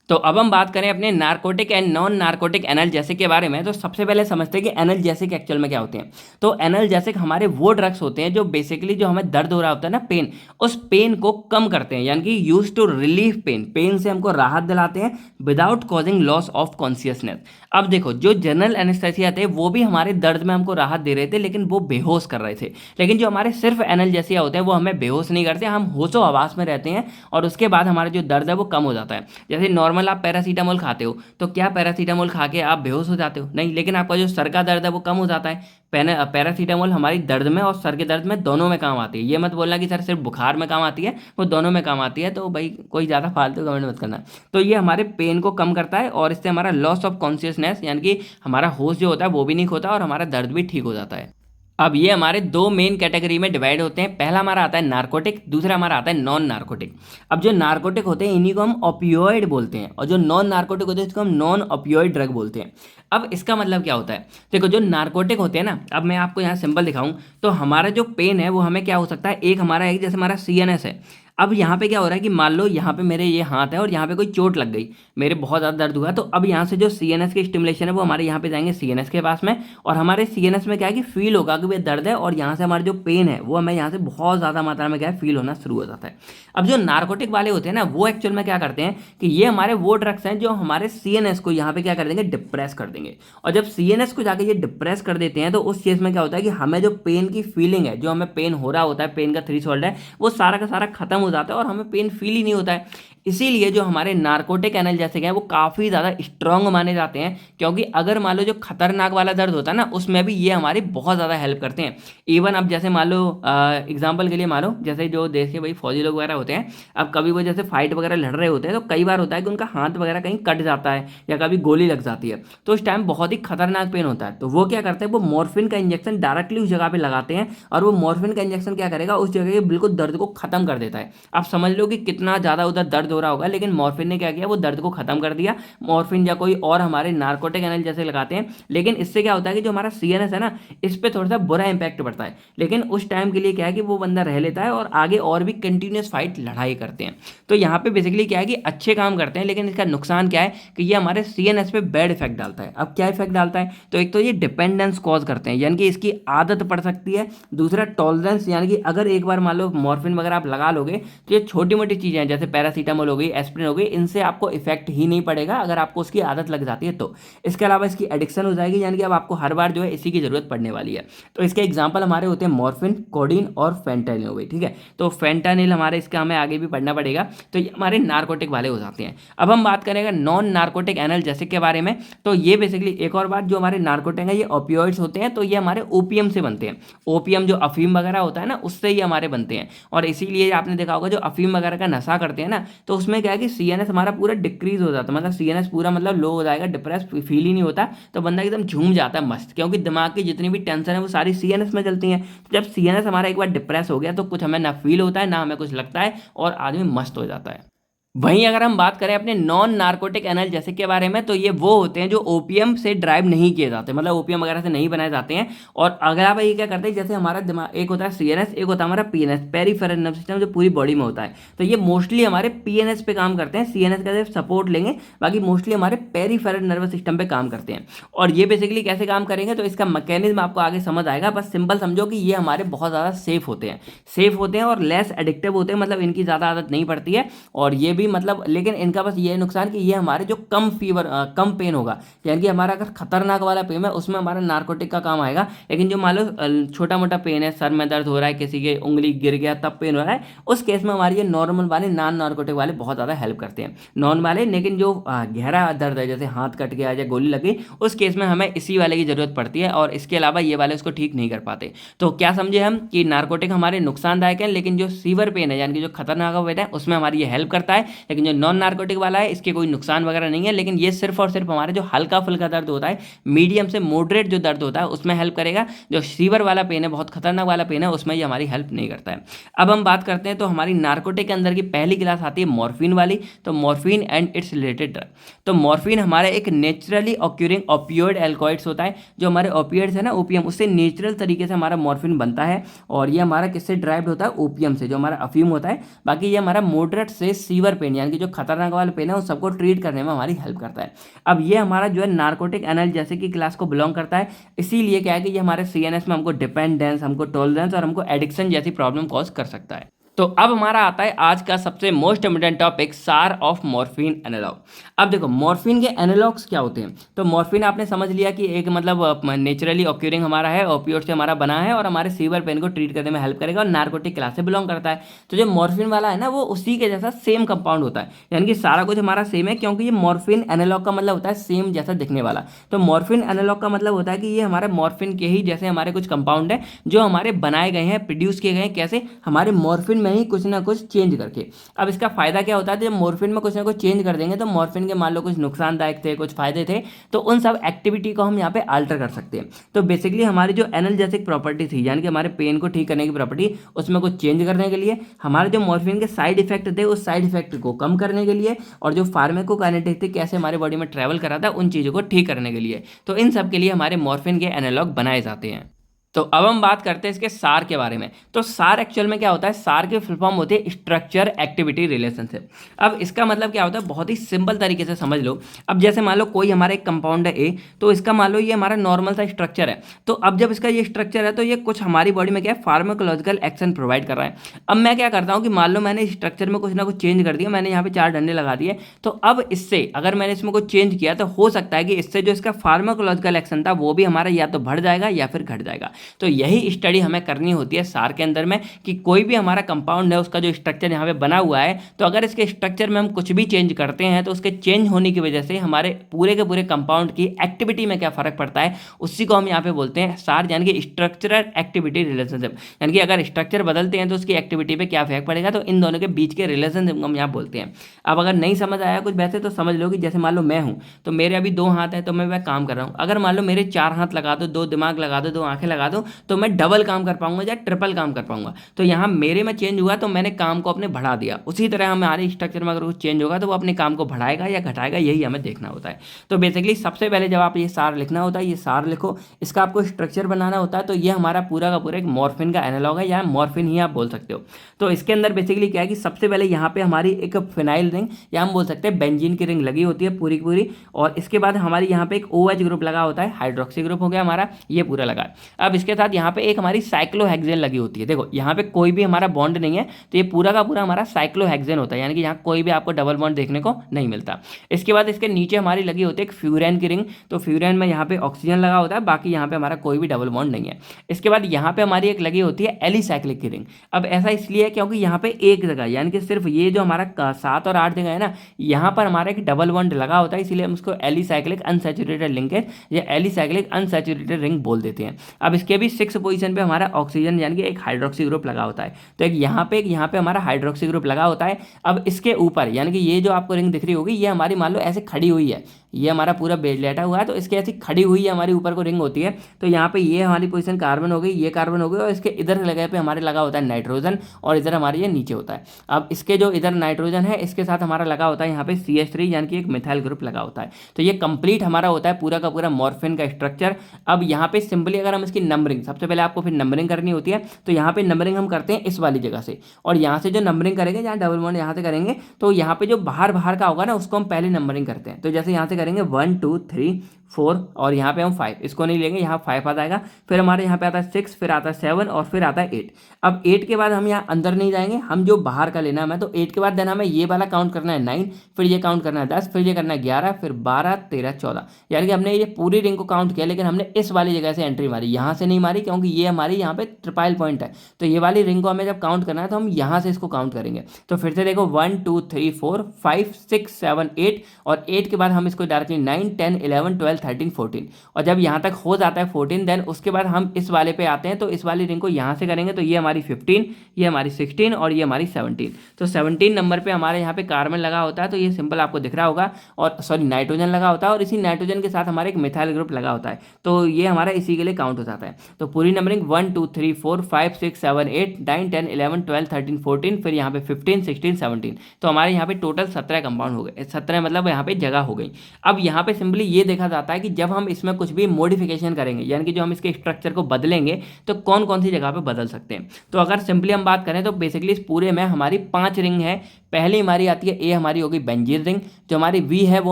तो अब हम बात करें अपने narcotic and non narcotic analgesic के बारे में। तो सबसे पहले समझते हैं कि एनाल्जेसिक एक्चुअल में क्या होते हैं। तो एनाल्जेसिक हमारे वो ड्रग्स होते हैं जो बेसिकली जो हमें दर्द हो रहा होता है ना, पेन, उस पेन को कम करते हैं, यानी कि use to relief pain, pain से हमको राहत दिलाते हैं without causing loss of consciousness. अब देखो जो जनरल एनेस्थेसिया थे वो भी हमारे दर्द में हमको राहत दे रहे थे, लेकिन वो बेहोश कर रहे थे। लेकिन जो हमारे सिर्फ एनाल्जेसिया होते हैं वो हमें बेहोश नहीं करते, हम होशो हवास में रहते हैं, और उसके बाद हमारा जो दर्द है वो कम हो जाता है। जैसे नॉर्मल नॉर्मल आप पैरासीटामोल खाते हो तो क्या पैरासीटामोल खा के आप बेहोश हो जाते हो? नहीं, लेकिन आपका जो सर का दर्द है वो कम हो जाता है। पैरासीटामोल हमारी दर्द में और सर के दर्द में दोनों में काम आती है। ये मत बोलना कि सर सिर्फ बुखार में काम आती है, वो दोनों में काम आती है। तो भाई कोई ज़्यादा फालतू कमेंट मत करना। तो ये हमारे पेन को कम करता है और इससे हमारा लॉस ऑफ कॉन्शियसनेस यानी कि हमारा होश जो होता है वो भी नहीं खोता और हमारा दर्द भी ठीक हो जाता है। अब ये हमारे दो मेन कैटेगरी में डिवाइड होते हैं। पहला हमारा आता है नारकोटिक, दूसरा हमारा आता है नॉन नारकोटिक। अब जो नारकोटिक होते हैं इन्हीं को हम ओपियोइड बोलते हैं और जो नॉन नारकोटिक होते हैं इसको हम नॉन ओपियोइड ड्रग बोलते हैं। अब इसका मतलब क्या होता है? देखो, जो नारकोटिक होते हैं ना, अब मैं आपको यहाँ सिंपल दिखाऊं तो हमारा जो पेन है वो हमें क्या हो सकता है, एक हमारा एक जैसे हमारा सीएनएस है। अब यहाँ पे क्या हो रहा है कि मान लो यहाँ पे मेरे ये हाथ है और यहाँ पे कोई चोट लग गई, मेरे बहुत ज़्यादा दर्द हुआ, तो अब यहाँ से जो सीएनएस की स्टिमुलेशन है वो हमारे यहाँ पे जाएंगे सीएनएस के पास में, और हमारे सीएनएस में क्या है कि फील होगा कि भाई दर्द है, और यहाँ से हमारा जो पेन है वो हमें यहाँ से बहुत ज़्यादा मात्रा में क्या है फील होना शुरू हो जाता है। अब जो नार्कोटिक वाले होते हैं ना वो एक्चुअल में क्या करते हैं कि ये हमारे वो ड्रग्स हैं जो हमारे सीएनएस को यहाँ पे क्या कर देंगे, डिप्रेस कर देंगे। और जब सीएनएस को जाके ये डिप्रेस कर देते हैं तो उस केस में क्या होता है कि हमें जो पेन की फीलिंग है, जो हमें पेन हो रहा होता है, पेन का थ्रेशोल्ड है वो सारा का सारा खत्म हो जाता है और हमें पेन फील ही नहीं होता है। इसीलिए जो हमारे नार्कोटिक एनाल्जेसिक हैं वो काफ़ी ज़्यादा स्ट्रांग माने जाते हैं, क्योंकि अगर मान लो जो खतरनाक वाला दर्द होता है ना उसमें भी ये हमारी बहुत ज़्यादा हेल्प करते हैं। इवन अब जैसे मान लो एग्जांपल के लिए मान लो जैसे जो देश के भाई फौजी लोग वगैरह होते हैं, अब कभी वो जैसे फाइट वगैरह लड़ रहे होते हैं तो कई बार होता है कि उनका हाथ वगैरह कहीं कट जाता है या कभी गोली लग जाती है, तो उस टाइम बहुत ही खतरनाक पेन होता है। तो वो क्या करते हैं, वो मॉर्फिन का इंजेक्शन डायरेक्टली उस जगह पे लगाते हैं और वो मॉर्फिन का इंजेक्शन क्या करेगा, उस जगह के बिल्कुल दर्द को खत्म कर देता है। आप समझ लो कि कितना ज़्यादा उधर दर्द हो रहा होगा, लेकिन मॉर्फिन ने क्या किया, वो दर्द को खत्म कर दिया। मॉर्फिन या कोई और हमारे नार्कोटिक एनाल जैसे लगाते हैं, लेकिन इससे क्या होता है कि जो हमारा सीएनएस है ना इस पे थोड़ा सा बुरा इंपैक्ट पड़ता है, लेकिन उस टाइम के लिए क्या है कि वो बंदा रह लेता है और आगे और भी कंटिन्यूस फाइट लड़ाई करते हैं। तो यहाँ पे बेसिकली क्या है कि अच्छे काम करते हैं, लेकिन इसका नुकसान क्या है कि ये हमारे सीएनएस पे बैड इफेक्ट डालता है। अब क्या इफेक्ट डालता है, तो एक तो ये डिपेंडेंस कॉज करते हैं, यानी कि इसकी आदत पड़ सकती है। दूसरा टॉलरेंस, यानी कि अगर एक बार मान लो मॉर्फिन वगैरह आप लगा लोगे तो ये छोटी मोटी चीज़ें हैं जैसे पैरासीटामोल हो गई, एस्प्रिन हो गई, इनसे आपको इफेक्ट ही नहीं पड़ेगा अगर आपको उसकी आदत लग जाती है तो। इसके अलावा इसकी एडिक्शन हो जाएगी, यानी कि अब आपको हर बार जो है इसी की जरूरत पड़ने वाली है। तो इसके एग्जाम्पल हमारे होते हैं मॉर्फिन, कोडीन और फेंटानिल हो गई, ठीक है। तो फेंटानिल हमारे इसका हमें आगे भी पढ़ना पड़ेगा। तो ये हमारे नार्कोटिक वाले हो जाते हैं। अब हम बात करेंगे नॉन नार्कोटिक एनाल्जेसिक के बारे में। तो ये बेसिकली एक और बात, जो हमारे नार्कोटिक है ये ओपियोइड्स होते हैं, तो ये हमारे ओपीएम से बनते हैं। ओपीएम जो अफीम वगैरह होता है ना उससे ये हमारे बनते हैं, और इसीलिए आपने देखा होगा जो अफीम वगैरह का नशा करते हैं ना तो उसमें क्या है कि सीएनएस हमारा पूरा डिक्रीज हो जाता है, मतलब सीएनएस पूरा मतलब लो हो जाएगा, डिप्रेस फील ही नहीं होता, तो बंदा एकदम झूम जाता है मस्त, क्योंकि दिमाग की जितनी भी टेंशन है वो सारी सीएनएस में चलती है। तो जब सीएनएस हमारा एक बार डिप्रेस हो गया तो कुछ हमें ना फील होता है ना हमें कुछ लगता है और आदमी मस्त हो जाता है। वहीं अगर हम बात करें अपने नॉन नार्कोटिक एनाल्जेसिक के बारे में, तो ये वो होते हैं जो ओपीएम से ड्राइव नहीं किए जाते, मतलब ओपीएम वगैरह से नहीं बनाए जाते हैं। और अगर आप ये क्या करते हैं, जैसे हमारा दिमाग एक होता है सीएनएस, एक होता है हमारा पीएनएस, पेरिफेरल नर्व सिस्टम, जो पूरी बॉडी में होता है। तो ये मोस्टली हमारे पीएनएस पे काम करते हैं, सीएनएस का सपोर्ट लेंगे, बाकी मोस्टली हमारे पेरिफेरल नर्वस सिस्टम पे काम करते हैं। और ये बेसिकली कैसे काम करेंगे तो इसका मैकेनिज्म आपको आगे समझ आएगा। बस सिंपल समझो कि ये हमारे बहुत ज़्यादा सेफ होते हैं और लेस एडिक्टिव होते हैं, मतलब इनकी ज़्यादा आदत नहीं पड़ती है। और ये भी मतलब, लेकिन इनका बस ये नुकसान कि ये हमारे जो कम फीवर कम पेन होगा, यानी कि हमारा अगर खतरनाक वाला पेन है उसमें हमारा नार्कोटिक का काम आएगा। लेकिन जो मान लो छोटा मोटा पेन है, सर में दर्द हो रहा है, किसी के उंगली गिर गया तब पेन हो रहा है, उस केस में हमारे ये नॉर्मल वाले नॉन नार्कोटिक वाले बहुत ज़्यादा हेल्प करते हैं, नॉन वाले। लेकिन जो गहरा दर्द है जैसे हाथ कट गया या गोली लगी, उस केस में हमें इसी वाले की ज़रूरत पड़ती है, और इसके अलावा ये वाले उसको ठीक नहीं कर पाते। तो क्या समझे हम कि नार्कोटिक हमारे नुकसानदायक है, लेकिन जो सीवर पेन है यानी कि जो खतरनाक पेन है उसमें हमारी ये हेल्प करता है। लेकिन जो नॉन नार्कोटिक वाला है इसके कोई नुकसान वगैरह नहीं है, लेकिन ये सिर्फ और सिर्फ हमारे जो हल्का फुल्का दर्द होता है, मीडियम से मॉडरेट जो दर्द होता है उसमें हेल्प करेगा। जो सीवर वाला पेन है, बहुत खतरनाक वाला पेन है, उसमें ये हमारी हेल्प नहीं करता है। अब हम बात करते हैं तो हमारी नार्कोटिक के अंदर की पहली क्लास आती है मॉर्फिन वाली। तो morphine and it's related drug. तो मॉर्फिन हमारा एक नेचुरली ऑक्यूरिंग ओपियोइड एल्कोइड्स होता है। जो हमारे ओपियोइड्स है ना ओपीएम, उससे नेचुरल तरीके से हमारा मॉर्फिन बनता है, और ये हमारा किससे ड्राइव्ड होता है, ओपीएम से, जो हमारा अफीम होता है। बाकी ये हमारा मॉडरेट से सीवर पेन यानी कि जो खतरनाक वाला पेन है उन सबको ट्रीट करने में हमारी हेल्प करता है। अब ये हमारा जो है नार्कोटिक एनाल्जेसिक की क्लास को बिलोंग करता है, इसीलिए क्या है कि ये हमारे सीएनएस में हमको डिपेंडेंस, हमको टॉलरेंस और हमको एडिक्शन जैसी प्रॉब्लम कॉज कर सकता है। तो अब हमारा आता है आज का सबसे मोस्ट इम्पोर्टेंट टॉपिक, सार ऑफ मॉर्फिन एनालॉग। अब देखो मॉर्फिन के एनालॉग्स क्या होते हैं। तो मॉर्फिन आपने समझ लिया कि एक मतलब नेचुरली ऑक्यूरिंग हमारा है, ओपियोड से हमारा बना है और हमारे सीवर पेन को ट्रीट करने में हेल्प करेगा और नार्कोटिक क्लास से बिलोंग करता है। तो जो मॉर्फिन वाला है ना, वो उसी के जैसा सेम कंपाउंड होता है, यानी कि सारा कुछ हमारा सेम है, क्योंकि ये मॉर्फिन एनालॉग का मतलब होता है सेम जैसा दिखने वाला। तो मॉर्फिन एनालॉग का मतलब होता है कि ये हमारे मॉर्फिन के ही जैसे हमारे कुछ कंपाउंड है जो हमारे बनाए गए हैं, प्रोड्यूस किए गए हैं, कैसे, हमारे मॉर्फिन में ही कुछ ना कुछ चेंज करके। अब इसका फायदा क्या होता है, जब मॉर्फिन में कुछ ना कुछ चेंज कर देंगे तो मॉर्फिन के मान लो कुछ नुकसानदायक थे, कुछ फायदे थे, तो उन सब एक्टिविटी को हम यहाँ पे अल्टर कर सकते हैं। तो बेसिकली हमारी जो एनाल्जेसिक प्रॉपर्टी थी, यानी कि हमारे पेन को ठीक करने की प्रॉपर्टी, उसमें कुछ चेंज करने के लिए, हमारे जो मॉर्फिन के साइड इफेक्ट थे उस साइड इफेक्ट को कम करने के लिए, और जो फार्माकोकाइनेटिक थे कैसे हमारे बॉडी में ट्रैवल करा था उन चीज़ों को ठीक करने के लिए। तो इन सब के लिए हमारे मॉर्फिन के एनालॉग बनाए जाते हैं। तो अब हम बात करते हैं इसके सार के बारे में। तो सार एक्चुअल में क्या होता है, सार की फुल फॉर्म होती है स्ट्रक्चर एक्टिविटी रिलेशनशिप। अब इसका मतलब क्या होता है, बहुत ही सिंपल तरीके से समझ लो। अब जैसे मान लो कोई हमारा एक कंपाउंड है ए, तो इसका मान लो ये हमारा नॉर्मल सा स्ट्रक्चर है। तो अब जब इसका ये स्ट्रक्चर है तो ये कुछ हमारी बॉडी में क्या है, फार्माकोलॉजिकल एक्शन प्रोवाइड कर रहा है। अब मैं क्या करता हूँ कि मान लो मैंने स्ट्रक्चर में कुछ ना कुछ चेंज कर दिया, मैंने यहाँ पे 4 डंडे लगा दिए, तो अब इससे अगर मैंने इसमें कुछ चेंज किया तो हो सकता है कि इससे जो इसका फार्माकोलॉजिकल एक्शन था वो भी हमारा या तो बढ़ जाएगा या फिर घट जाएगा। तो यही स्टडी हमें करनी होती है सार के अंदर में, कि कोई भी हमारा कंपाउंड है उसका जो स्ट्रक्चर यहाँ पे बना हुआ है, तो अगर इसके स्ट्रक्चर में हम कुछ भी चेंज करते हैं तो उसके चेंज होने की वजह से हमारे पूरे के पूरे कंपाउंड की एक्टिविटी में क्या फर्क पड़ता है, उसी को हम यहाँ पे बोलते हैं सार, यानी कि स्ट्रक्चरल एक्टिविटी रिलेशनशिप। यानी कि अगर स्ट्रक्चर बदलते हैं तो उसकी एक्टिविटी पे क्या इफेक्ट पड़ेगा, तो इन दोनों के बीच के रिलेशनशिप को हम यहाँ बोलते हैं। अब अगर नहीं समझ आया कुछ वैसे तो समझ लो कि जैसे मान लो मैं हूँ, तो मेरे अभी 2 हाथ है तो मैं काम कर रहा हूँ। अगर मान लो मेरे 4 हाथ लगा दो, 2 दिमाग लगा दो, 2 आंखें लगा दो, तो मैं डबल काम कर पाऊंगा या ट्रिपल काम कर पाऊंगा। तो यहाँ मेरे में चेंज हुआ तो मैंने काम को अपने बढ़ा दिया। उसी तरह हमारे स्ट्रक्चर में अगर कुछ चेंज होगा तो वो अपने काम को बढ़ाएगा या घटाएगा, यही हमें देखना होता है। तो बेसिकली सबसे पहले जब आप ये सार लिखना होता है, ये सार लिखो, इसका आपको स्ट्रक्चर बनाना होता है। तो ये हमारा पूरा का पूरा एक मॉर्फिन का एनालॉग है, या मॉर्फिन ही आप बोल सकते हो। तो इसके अंदर बेसिकली क्या है कि सबसे पहले यहाँ पे हमारी एक फिनाइल रिंग, या हम बोल सकते हैं बेंजीन की रिंग लगी होती है पूरी की पूरी, और इसके बाद हमारी यहाँ पे एक OH ग्रुप लगा होता है, हाइड्रोक्सी ग्रुप हो गया हमारा, ये पूरा लगा है। अब इसके साथ यहाँ पे एक हमारी साइक्लोहेक्सेन लगी होती है। देखो यहाँ पे कोई भी हमारा बॉन्ड नहीं है, तो ये पूरा का पूरा हमारा साइक्लोहेक्सेन होता है, यानी कि यहाँ कोई भी आपको डबल बॉन्ड देखने को नहीं मिलता। इसके बाद इसके नीचे हमारी लगी होती है एक फ्यूरेन की रिंग। तो फ्यूरेन में यहाँ पे ऑक्सीजन लगा होता है, बाकी यहाँ पे हमारा कोई भी डबल बॉन्ड नहीं है। इसके बाद यहाँ पे हमारी एक लगी होती है एलिसाइक्लिक की रिंग। अब ऐसा इसलिए है क्योंकि यहाँ पे एक जगह, यानी कि सिर्फ ये जो हमारा 7 और 8 जगह है ना, यहाँ पर हमारा एक डबल बॉन्ड लगा होता है, इसीलिए हम उसको एलिसाइक्लिक अनसैचुरेटेड लिंकेज या एलिसाइक्लिक अनसैचुरेटेड रिंग बोल देते हैं। अब इसके भी 6 पोजीशन पे हमारा ऑक्सीजन यानी कि एक हाइड्रोक्सी ग्रुप लगा होता है। तो एक यहाँ पे हमारा हाइड्रोक्सी ग्रुप लगा होता है। अब इसके ऊपर यानी कि ये जो आपको रिंग दिख रही होगी, ये हमारी मान लो ऐसे खड़ी हुई है, ये हमारा पूरा बेड लेटा हुआ है, तो इसके ऐसी खड़ी हुई है हमारी ऊपर को रिंग होती है। तो यहाँ पे ये हमारी पोजीशन कार्बन हो गई, ये कार्बन हो गई, और इसके इधर लगे पे हमारे लगा होता है नाइट्रोजन, और इधर हमारे ये नीचे होता है। अब इसके जो इधर नाइट्रोजन है इसके साथ हमारा लगा होता है यहाँ पे CH3 यानी कि एक मिथाइल ग्रुप लगा होता है। तो ये कंप्लीट हमारा होता है पूरा का पूरा मॉर्फिन का स्ट्रक्चर। अब यहाँ पे सिंपली अगर हम इसकी नंबरिंग, सबसे पहले आपको फिर नंबरिंग करनी होती है, तो यहाँ पे नंबरिंग हम करते हैं इस वाली जगह से, और यहाँ से जो नंबरिंग करेंगे, जहाँ डबल बॉन्ड यहाँ से करेंगे, तो यहाँ पे जो बाहर बाहर का होगा ना उसको हम पहले नंबरिंग करते हैं। तो जैसे यहाँ से करेंगे 1 2 3 4, और यहाँ पे हम 5, इसको नहीं लेंगे, यहाँ 5 आ जाएगा। फिर हमारे यहाँ पे आता है 6, फिर आता है 7, और फिर आता है 8। अब 8 के बाद हम यहाँ अंदर नहीं जाएंगे, हम जो बाहर का लेना है, तो 8 के बाद देन हमें ये वाला काउंट करना है 9, फिर ये काउंट करना है 10, फिर ये करना है 11, फिर 12 13 14। यानी कि हमने ये पूरी रिंग को काउंट किया, लेकिन हमने इस वाली जगह से एंट्री मारी, यहाँ से नहीं मारी, क्योंकि ये हमारी यहाँ पे ट्रिपल पॉइंट है। तो ये वाली रिंग को हमें जब काउंट करना है तो हम यहाँ से इसको काउंट करेंगे। तो फिर से देखो 1 2 3 4 5 6 7 8, और 8 के बाद हम इसको डायरेक्टली 9 10 11 12 13 14, और जब यहाँ तक हो जाता है 14, देन उसके बाद हम इस वाले पे आते हैं। तो इस वाली रिंग को यहाँ से करेंगे, तो ये हमारी 15, ये हमारी 16, और ये हमारी 17। तो 17 नंबर पे हमारे यहाँ पे कार्बन लगा होता है, तो ये सिंपल आपको दिख रहा होगा, और सॉरी नाइट्रोजन लगा होता है, और इसी नाइट्रोजन के साथ हमारे एक मिथाइल ग्रुप लगा होता है। तो ये हमारा इसी के लिए काउंट हो जाता है। तो पूरी नंबरिंग 1 2 3 4 5 6 7 8 9 10 11 12 13 14, फिर यहाँ पे 15 16 17। तो हमारे यहाँ पे टोटल 17 कंपाउंड हो गए, 17 मतलब यहाँ पे जगह हो गई। अब यहाँ पे सिंपली ये देखा जाता है कि जब हम इसमें कुछ भी मॉडिफिकेशन करेंगे, यानी कि जो हम इसके स्ट्रक्चर को बदलेंगे, तो कौन कौन सी जगह पे बदल सकते हैं। तो अगर सिंपली हम बात करें तो बेसिकली इस पूरे में हमारी 5 रिंग है, पहली हमारी आती है ए, हमारी होगी बेंजीन रिंग। जो हमारी वी है वो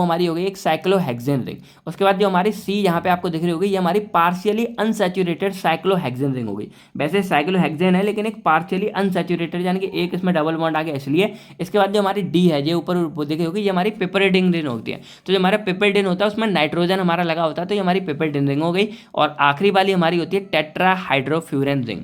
हमारी होगी एक साइक्लोहेक्सेन रिंग। उसके बाद जो हमारी सी यहाँ पे आपको दिख रही होगी, ये हमारी पार्शियली अनसैचुरेटेड साइक्लोहेक्सेन रिंग होगी। वैसे साइक्लोहेक्सेन है लेकिन एक पार्शियली अनसैचुरेटेड, यानी कि एक इसमें डबल बॉन्ड आ गया इसलिए। इसके बाद जो हमारी डी है, ये ऊपर दिख रही होगी, ये हमारी पिपरिडिन रिंग होती है। तो जो हमारा पिपरिडिन होता है उसमें नाइट्रोजन हमारा लगा होता है, तो ये हमारी पिपरिडिन रिंग हो गई। और आखिरी वाली हमारी होती है टेट्राहाइड्रोफ्यूरेन रिंग।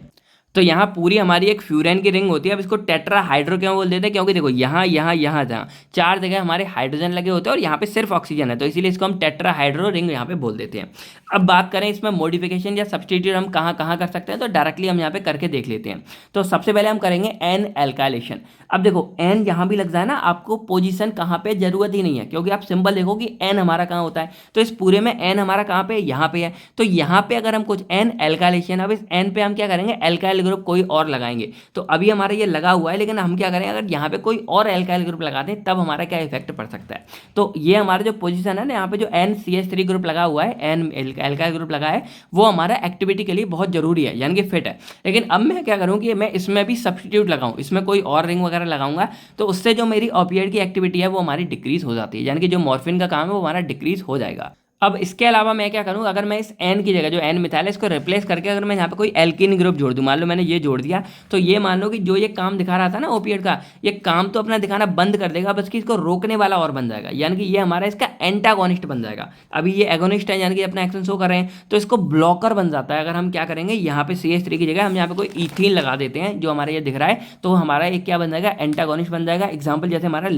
तो यहाँ पूरी हमारी एक फ्यूरेन की रिंग होती है। अब इसको टेट्रा हाइड्रो क्यों बोल देते हैं, क्योंकि देखो यहाँ यहाँ यहाँ जहाँ चार जगह हमारे हाइड्रोजन लगे होते हैं और यहाँ पे सिर्फ ऑक्सीजन है, तो इसीलिए इसको हम टेट्रा हाइड्रो रिंग यहाँ पे बोल देते हैं। अब बात करें इसमें मॉडिफिकेशन या सब्सटीट्यूट हम कहाँ कहाँ कर सकते हैं, तो डायरेक्टली हम यहाँ पे करके देख लेते हैं। तो सबसे पहले हम करेंगे एन एल्काइलेशन। अब देखो एन यहाँ भी लग जाए ना, आपको पोजीशन कहाँ पे जरूरत ही नहीं है, क्योंकि आप सिंबल देखो कि एन हमारा कहाँ होता है। तो इस पूरे में एन हमारा कहाँ पे, यहाँ पे है। तो यहाँ पे अगर हम कुछ एन एल्काइलेशन, अब इस एन पे हम क्या करेंगे, एल्काइल ग्रुप कोई और लगाएंगे। तो अभी हमारा ये लगा हुआ है, लेकिन हम क्या करें, अगर यहाँ पे कोई और एल्काइल ग्रुप लगा दें तब हमारा क्या इफेक्ट पड़ सकता है। तो ये हमारा जो पोजीशन है ना, यहाँ पे जो NCH3 ग्रुप लगा हुआ है, एन एल्काइल ग्रुप लगा है, वो हमारा एक्टिविटी के लिए बहुत जरूरी है, यानी कि फिट है। लेकिन अब मैं क्या करूँ कि मैं इसमें भी सब्सटीट्यूट लगाऊँ, इसमें कोई और रिंग वगैरह लगाऊंगा, तो उससे जो मेरी ऑपिएट की एक्टिविटी है वो हमारी डिक्रीज हो जाती है, यानी कि जो मॉर्फिन का काम है वो हमारा डिक्रीज हो जाएगा। अब इसके अलावा मैं क्या करूँ, अगर मैं इस एन की जगह जो एन मिथाइल है इसको रिप्लेस करके अगर मैं यहाँ पे कोई एल्किन ग्रुप जोड़ दूँ, मान लो मैंने ये जोड़ दिया, तो ये मान लो कि जो ये काम दिखा रहा था ना ओपिएट का, ये काम तो अपना दिखाना बंद कर देगा, बस कि इसको रोकने वाला और बन जाएगा, यानी कि ये हमारा इसका एंटागोनिस्ट बन जाएगा। अभी ये एगोनिस्ट है, यानी कि अपना एक्शन शो कर रहे हैं, तो इसको ब्लॉकर बन जाता है। अगर हम क्या करेंगे, यहाँ पे CH3 की जगह हम यहाँ पे कोई इथीन लगा देते हैं, जो हमारा ये दिख रहा है, तो हमारा एक क्या बन जाएगा, एंटागोनिस्ट बन जाएगा। एग्जाम्पल जैसे हमारा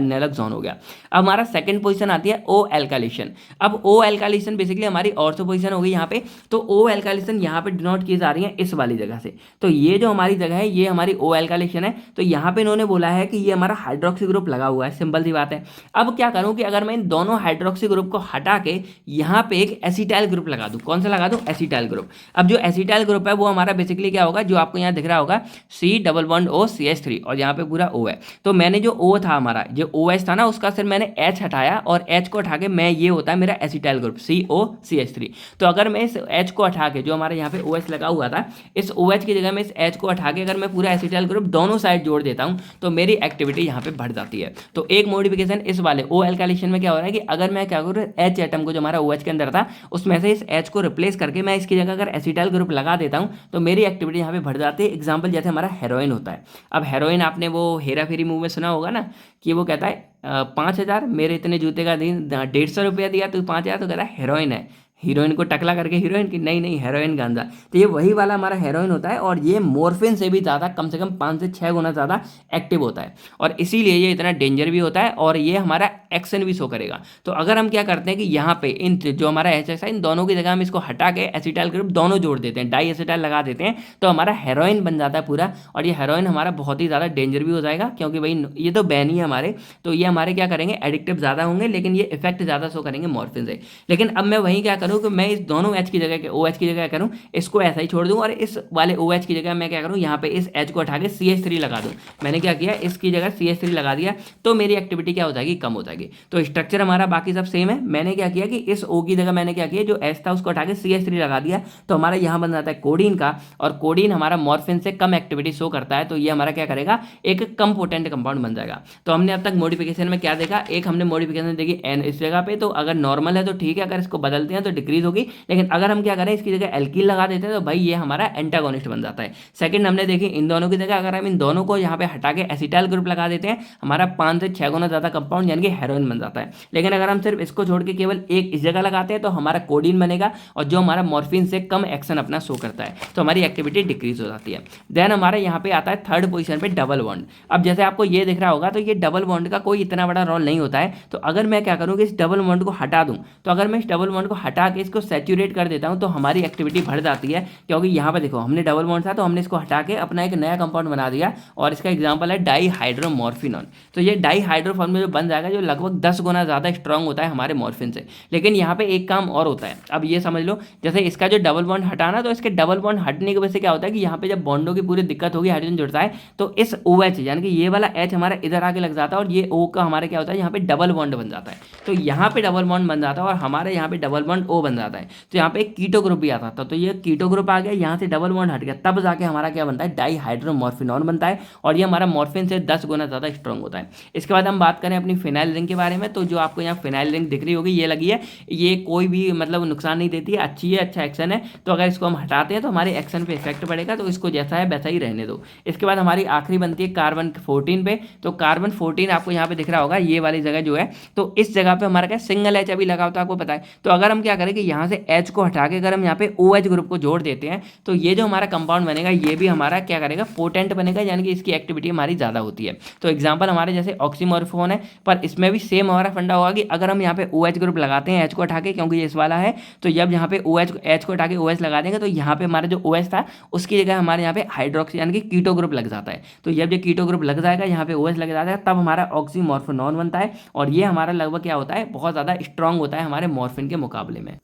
नेलक्सोन हो गया। अब हमारा सेकंड पोजीशन आती है ओ एल्काइलेशन। अब ओ एल्काइलेशन बेसिकली हमारी ऑर्थो पोजीशन हो गई यहाँ पे। तो ओ एल्काइलेशन यहाँ पे डिनोट की जा रही है इस वाली जगह से। तो ये जो हमारी जगह है ये हमारी ओ एल्काइलेशन है। तो यहाँ पे इन्होंने बोला है कि ये हमारा हाइड्रोक्सी ग्रुप लगा हुआ है, सिंपल सी बात है। अब क्या करूँ कि अगर मैं इन दोनों हाइड्रोक्सी ग्रुप को हटा के यहाँ पे एक एसिटाइल ग्रुप लगा दूँ। कौन सा लगा दूँ, एसिटाइल ग्रुप। अब जो एसिटाइल ग्रुप है वो हमारा बेसिकली क्या होगा, जो आपको यहाँ दिख रहा होगा C++O CH3 और यहाँ पे पूरा O है। तो मैंने जो O था हमारा, जो OH था ना, उसका सिर्फ मैंने H हटाया और H को हटा के मैं, ये होता है मेरा एसिटाइल ग्रुप COCH3। तो अगर मैं इस H को हटा के, जो हमारे यहाँ पे OH लगा हुआ था, इस OH की जगह में इस H को हटा के अगर मैं पूरा एसिटाइल ग्रुप दोनों साइड जोड़ देता हूँ तो मेरी एक्टिविटी यहाँ पे बढ़ जाती है। तो एक मॉडिफिकेशन इस वाले O एल्काइलेशन में क्या हो रहा है कि अगर मैं क्या करूँ, H एटम को जो हमारा OH के अंदर था उसमें से इस H को रिप्लेस करके मैं इसकी जगह अगर एसिटाइल ग्रुप लगा देता हूँ तो मेरी एक्टिविटी यहाँ पे बढ़ जाती है। एग्जाम्पल जैसे हमारा हेरोइन होता है। अब हेरोइन आपने वो हेरा फेरी मूव में सुना होगा ना, कि वो कहता है 5,000 मेरे इतने जूते का दिन, 150 रुपया दिया तो 5,000, तो कहता है हेरोइन है। हीरोइन को टकला करके हीरोइन की, नहीं नहीं हेरोइन गांजा। तो ये वही वाला हमारा हेरोइन होता है और ये मॉर्फिन से भी ज़्यादा, कम से कम 5 से 6 गुना ज़्यादा एक्टिव होता है और इसीलिए ये इतना डेंजर भी होता है और ये हमारा एक्शन भी शो करेगा। तो अगर हम क्या करते हैं कि यहाँ पे इन जो हमारा HX है, इन दोनों की जगह हम इसको हटा के एसिटाइल ग्रुप दोनों जोड़ देते हैं, डाई एसिटाइल लगा देते हैं, तो हमारा हेरोइन बन जाता है पूरा। और ये हेरोइन हमारा बहुत ही ज़्यादा डेंजर भी हो जाएगा, क्योंकि भाई ये तो बैन ही है हमारे, तो ये हमारे क्या करेंगे, एडिक्टिव ज़्यादा होंगे, लेकिन ये इफेक्ट ज़्यादा शो करेंगे मॉर्फिन से। लेकिन अब मैं वहीं क्या करूँ कि मैं इस दोनों H की जगह OH की जगह करूँ, इसको ऐसा ही छोड़ दूँ और इस वाले OH की जगह मैं क्या करूँ, यहाँ पे इस H को हटा के CH3 लगा दूँ। मैंने क्या किया, इसकी जगह CH3 लगा दिया, तो मेरी एक्टिविटी क्या हो जाएगी, कम हो जाएगी। तो स्ट्रक्चर हमारा बाकी सब सेम है। मैंने क्या किया कि इस O की जगह मैंने क्या किया, जो H था उसको हटा के CH3 लगा दिया, तो हमारा यहाँ बन जाता है कोडीन का, और कोडीन हमारा मॉर्फिन से कम एक्टिविटी शो करता है, तो ये हमारा क्या करेगा, एक कम पोटेंट कंपाउंड बन जाएगा। तो हमने अब तक मॉडिफिकेशन में क्या देखा, एक हमने मॉडिफिकेशन देखी N इस जगह पे, तो अगर नॉर्मल है तो ठीक है, अगर इसको बदलते हैं तो डिक्रीज होगी, लेकिन अगर हम क्या करें, इसकी जगह एल्कीन लगा देते हैं तो भाई ये हमारा एंटागोनिस्ट बन जाता है। सेकंड हमने देखी इन दोनों की जगह अगर हम इन दोनों को यहाँ पे हटा के एसिटाइल ग्रुप लगा देते हैं, हमारा 5 से 6 गुना ज़्यादा कंपाउंड यानी कि हेरोइन बन जाता है। लेकिन अगर हम सिर्फ इसको छोड़ के केवल एक इस जगह लगाते हैं तो हमारा कोडीन बनेगा, और जो हमारा मॉर्फिन से कम एक्शन अपना शो करता है, तो हमारी एक्टिविटी डिक्रीज हो जाती है। देन हमारे यहाँ पे आता है थर्ड पोजीशन पे डबल बॉन्ड। अब जैसे आपको ये दिख रहा होगा, तो ये डबल बॉन्ड का कोई इतना बड़ा रोल नहीं होता है। तो अगर मैं क्या करूँ कि इस डबल बॉन्ड को हटा दूँ, तो अगर मैं इस डबल बॉन्ड को हटा के इसको सैचुरेट कर देता हूँ तो हमारी एक्टिविटी बढ़ जाती है, क्योंकि यहाँ पे देखो हमने डबल बॉन्ड था तो हमने इसको हटा के अपना एक नया कंपाउंड बना दिया, और इसका एग्जांपल है डाईहाइड्रोमॉर्फिनॉन। तो ये डाईहाइड्रोफॉर्म में जो बन जाएगा, जो लगभग 10 गुना ज़्यादा स्ट्रांग होता है हमारे मॉर्फिन से। लेकिन यहाँ पे एक काम और होता है, अब ये समझ लो, जैसे इसका जो डबल बॉन्ड हटाना, तो इसके डबल बॉन्ड हटने की वजह से क्या होता है कि यहाँ पे जब बॉन्डों की पूरी दिक्कत होगी, हाइड्रोजन जुड़ता है, तो इस OH यानी कि ये वाला H हमारा इधर आके लग जाता है, और ये O का हमारे क्या होता है, यहाँ पे डबल बॉन्ड बन जाता है। तो यहाँ पे डबल बॉन्ड बन जाता है और हमारे यहाँ पे डबल बॉन्ड O बन जाता है। तो यहाँ पे एक कीटो ग्रुप भी आता था, तो ये कीटो ग्रुप आ गया, यहाँ से डबल बॉन्ड हट गया, तब जाके हमारा क्या बनता है, डाईहाइड्रोमॉर्फिनॉन बनता है और ये हमारा मॉर्फिन से 10 गुना ज़्यादा स्ट्रॉन्ग होता है। इसके बाद हम बात करें अपनी फिनाइल रिंग के बारे में, तो जो आपको यहाँ फिनाइल रिंग दिख रही होगी ये लगी है, ये कोई भी मतलब नुकसान नहीं देती है, अच्छी है, अच्छा एक्शन है। तो अगर इसको हम हटाते हैं तो हमारे एक्शन पे इफेक्ट पड़ेगा, तो इसको जैसा है वैसा ही रहने दो। इसके बाद हमारी आखिरी बनती है कार्बन 14 पे, तो कार्बन 14 आपको यहाँ पे दिख रहा होगा, ये वाली जगह जो है, तो इस जगह पे हमारा क्या सिंगल एच अभी लगा होता है, आपको पता है। तो अगर हम क्या करें कि यहाँ से एच को हटा के अगर हम यहाँ पे OH ग्रुप को जोड़ देते हैं, तो ये जो हमारा कंपाउंड बनेगा ये भी हमारा क्या करेगा, पोटेंट बनेगा, यानी कि इसकी एक्टिविटी हमारी ज़्यादा होती है। तो एग्जाम्पल हमारे जैसे ऑक्सीमोर्फोन है, पर इसमें भी सेम हमारा फंडा होगा कि अगर हम यहाँ पे OH ग्रुप लगाते हैं एच को हटा के, क्योंकि ये इस वाला है, तो जब यहाँ पे OH एच को हटा के OH लगा देंगे, तो यहाँ पे हमारा जो OH था उसकी जगह हमारे यहाँ पे हाइड्रोक्सी यानी कि कीटो ग्रुप लग जाता है। तो जब ये कीटो ग्रुप लग जाएगा, यहाँ पे OH लग जाता है, तब हमारा ऑक्सीमोर्फिनॉन बनता है और ये हमारा लगभग क्या होता है, बहुत ज़्यादा स्ट्रॉन्ग होता है हमारे मॉर्फिन के मुकाबले में।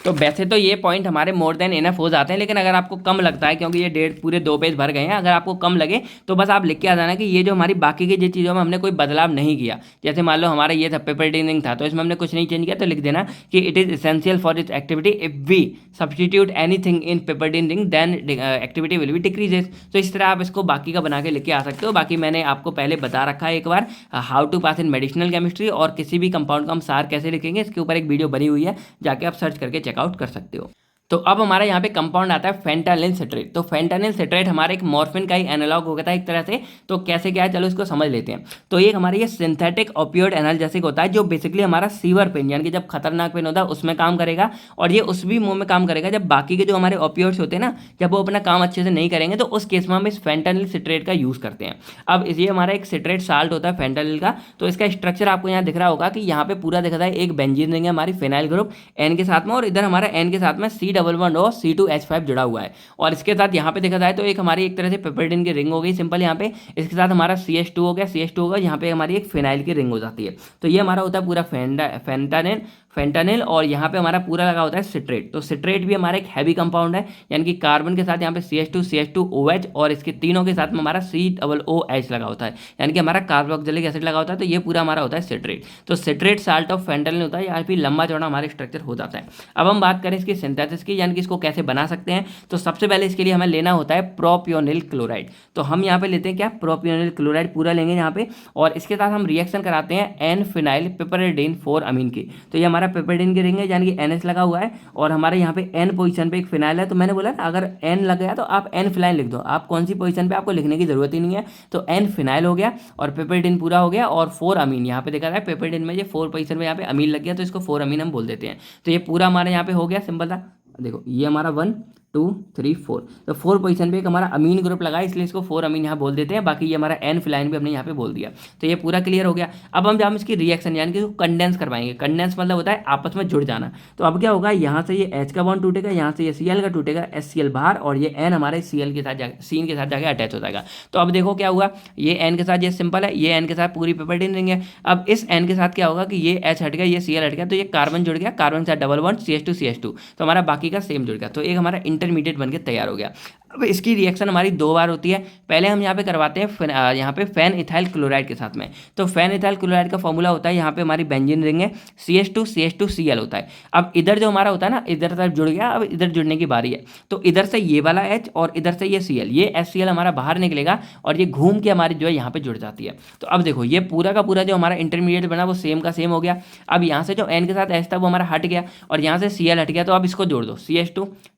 तो वैसे तो ये पॉइंट हमारे मोर देन इनफ हो जाते हैं, लेकिन अगर आपको कम लगता है, क्योंकि ये डेढ़ पूरे 2 पेज भर गए हैं, अगर आपको कम लगे तो बस आप लिख के आ जाना कि ये जो हमारी बाकी की जो चीज़ों में हमने कोई बदलाव नहीं किया, जैसे मान लो हमारा ये था पेपरडिनिंग था, तो इसमें हमने कुछ नहीं चेंज किया, तो लिख देना कि it is essential for its activity, if we substitute anything in paper dining then activity will be decreases. तो इस तरह आप इसको बाकी का बना के लिख के आ सकते हो। बाकी मैंने आपको पहले बता रखा है एक बार, how to pass in medicinal chemistry, और किसी भी कंपाउंड का हम सार कैसे लिखेंगे, इसके ऊपर एक वीडियो बनी हुई है, जाके आप सर्च करके चेकआउट कर सकते हो। तो अब हमारा यहाँ पे कंपाउंड आता है फेंटानिल सिट्रेट। तो फेंटानिल सिट्रेट हमारे एक मॉर्फिन का ही एनालॉग हो गया था एक तरह से। तो कैसे क्या है, चलो इसको समझ लेते हैं। तो ये हमारे ये सिंथेटिक ओपियोइड एनाल्जेसिक होता है, जो बेसिकली हमारा सीवर पेन यानी कि जब खतरनाक पेन होता है उसमें काम करेगा, और ये उस भी मुंह में काम करेगा जब बाकी के जो हमारे ओपियोइड्स होते हैं ना, जब वो अपना काम अच्छे से नहीं करेंगे, तो उस केस में हम इस फेंटानिल सिट्रेट का यूज़ करते हैं। अब ये हमारा एक सिट्रेट साल्ट होता है फेंटानिल का। तो इसका स्ट्रक्चर आपको यहाँ दिख रहा होगा कि यहाँ पे पूरा दिख रहा है, एक बेंजीन रिंग है हमारी फिनाइल ग्रुप N के साथ में, और इधर हमारा N के साथ में C++O C2H5 जुड़ा हुआ है। और इसके साथ यहाँ पे देखा जाए तो एक हमारी एक तरह से पेपरडिन की रिंग हो गई सिंपल यहाँ पे, इसके साथ हमारा CH2 हो गया, CH2 होगा, यहाँ पे हमारी एक फिनाइल की रिंग हो जाती है। तो ये हमारा होता है पूरा फेंटानिल और यहाँ पे हमारा पूरा लगा होता है सिट्रेट। तो सिट्रेट भी हमारा एक हैवी कंपाउंड है, यानी कि कार्बन के साथ यहाँ पे CH2OH और इसके तीनों के साथ में हमारा COOH लगा होता है, यानी कि हमारा कार्बोक्सिलिक एसिड लगा होता है। तो ये पूरा हमारा होता है सिट्रेट। तो सिट्रेट साल्ट ऑफ फेंटानिल होता है, यहाँ पे लंबा चौड़ा हमारा स्ट्रक्चर हो जाता है। अब हम बात करें इसकी सिंथेसिस की, यानी कि इसको कैसे बना सकते हैं। तो सबसे पहले इसके लिए हमें लेना होता है प्रोपियोनिल क्लोराइड। तो हम यहाँ पे लेते हैं क्या, प्रोपियोनिल क्लोराइड पूरा लेंगे यहाँ पे, और इसके साथ हम रिएक्शन कराते हैं एन फिनाइल पिपरडिन 4 अमीन की। तो ये हमारा पिपरडिन की रिंग है, यानी कि NH लगा हुआ है, और हमारे यहाँ पे N पोजीशन पे एक फिनाइल है। तो मैंने बोला ना अगर N लग गया तो आप N फिनाइल लिख दो, आप कौन सी पोजीशन पे आपको लिखने की जरूरत ही नहीं है। तो N फिनाइल हो गया और पिपरडिन पूरा हो गया, और 4 अमीन यहाँ पे देखा है, पिपरडिन में ये 4 पोजीशन में यहाँ पे अमीन लग गया, तो इसको 4 अमीन हम बोल देते हैं। तो ये पूरा हमारे यहाँ पे हो गया सिंपल था। देखो ये हमारा 1 2 3 4, तो 4 पोजीशन पे एक हमारा अमीन ग्रुप लगा, इसलिए इसको 4 अमीन यहाँ बोल देते हैं। बाकी ये हमारा N फिलाइन भी हमने यहाँ पे बोल दिया। तो ये पूरा क्लियर हो गया। अब हम इसकी रिएक्शन यानी कि कंडेंस करवाएंगे। कंडेंस मतलब होता है आपस में जुड़ जाना। तो अब क्या होगा, यहाँ से ये H का बॉन्ड टूटेगा, यहाँ से ये Cl का टूटेगा, HCl बाहर, और ये N हमारे Cl के साथ सीन के साथ जाके अटैच हो जाएगा। तो अब देखो क्या हुआ, ये N के साथ ये सिंपल है, ये N के साथ पूरी पिपरडिन रिंग है। अब इस N के साथ क्या होगा कि ये H हट गया, ये Cl हट गया, तो ये कार्बन जुड़ गया, कार्बन के साथ डबल बॉन्ड CH2 तो हमारा बाकी का सेम जुड़ गया। तो एक हमारा इंटरमीडिएट बन के तैयार हो गया। अब इसकी रिएक्शन हमारी 2 बार होती है। पहले हम यहाँ पे करवाते हैं यहाँ पे फेन इथाइल क्लोराइड के साथ में। तो फेन इथाइल क्लोराइड का फॉर्मूला होता है, यहाँ पे हमारी बेंजीन रिंग है, CH2CL होता है। अब इधर जो हमारा होता है ना, इधर तरफ जुड़ गया, अब इधर जुड़ने की बारी है। तो इधर से ये वाला H और इधर से ये Cl, ये HCl हमारा बाहर निकलेगा और ये घूम के हमारी जो है यहाँ पे जुड़ जाती है। तो अब देखो ये पूरा का पूरा जो हमारा इंटरमीडिएट बना वो सेम का सेम हो गया। अब यहाँ से जो N के साथ H था वो हमारा हट गया, और यहाँ से Cl हट गया। तो अब इसको जोड़ दो,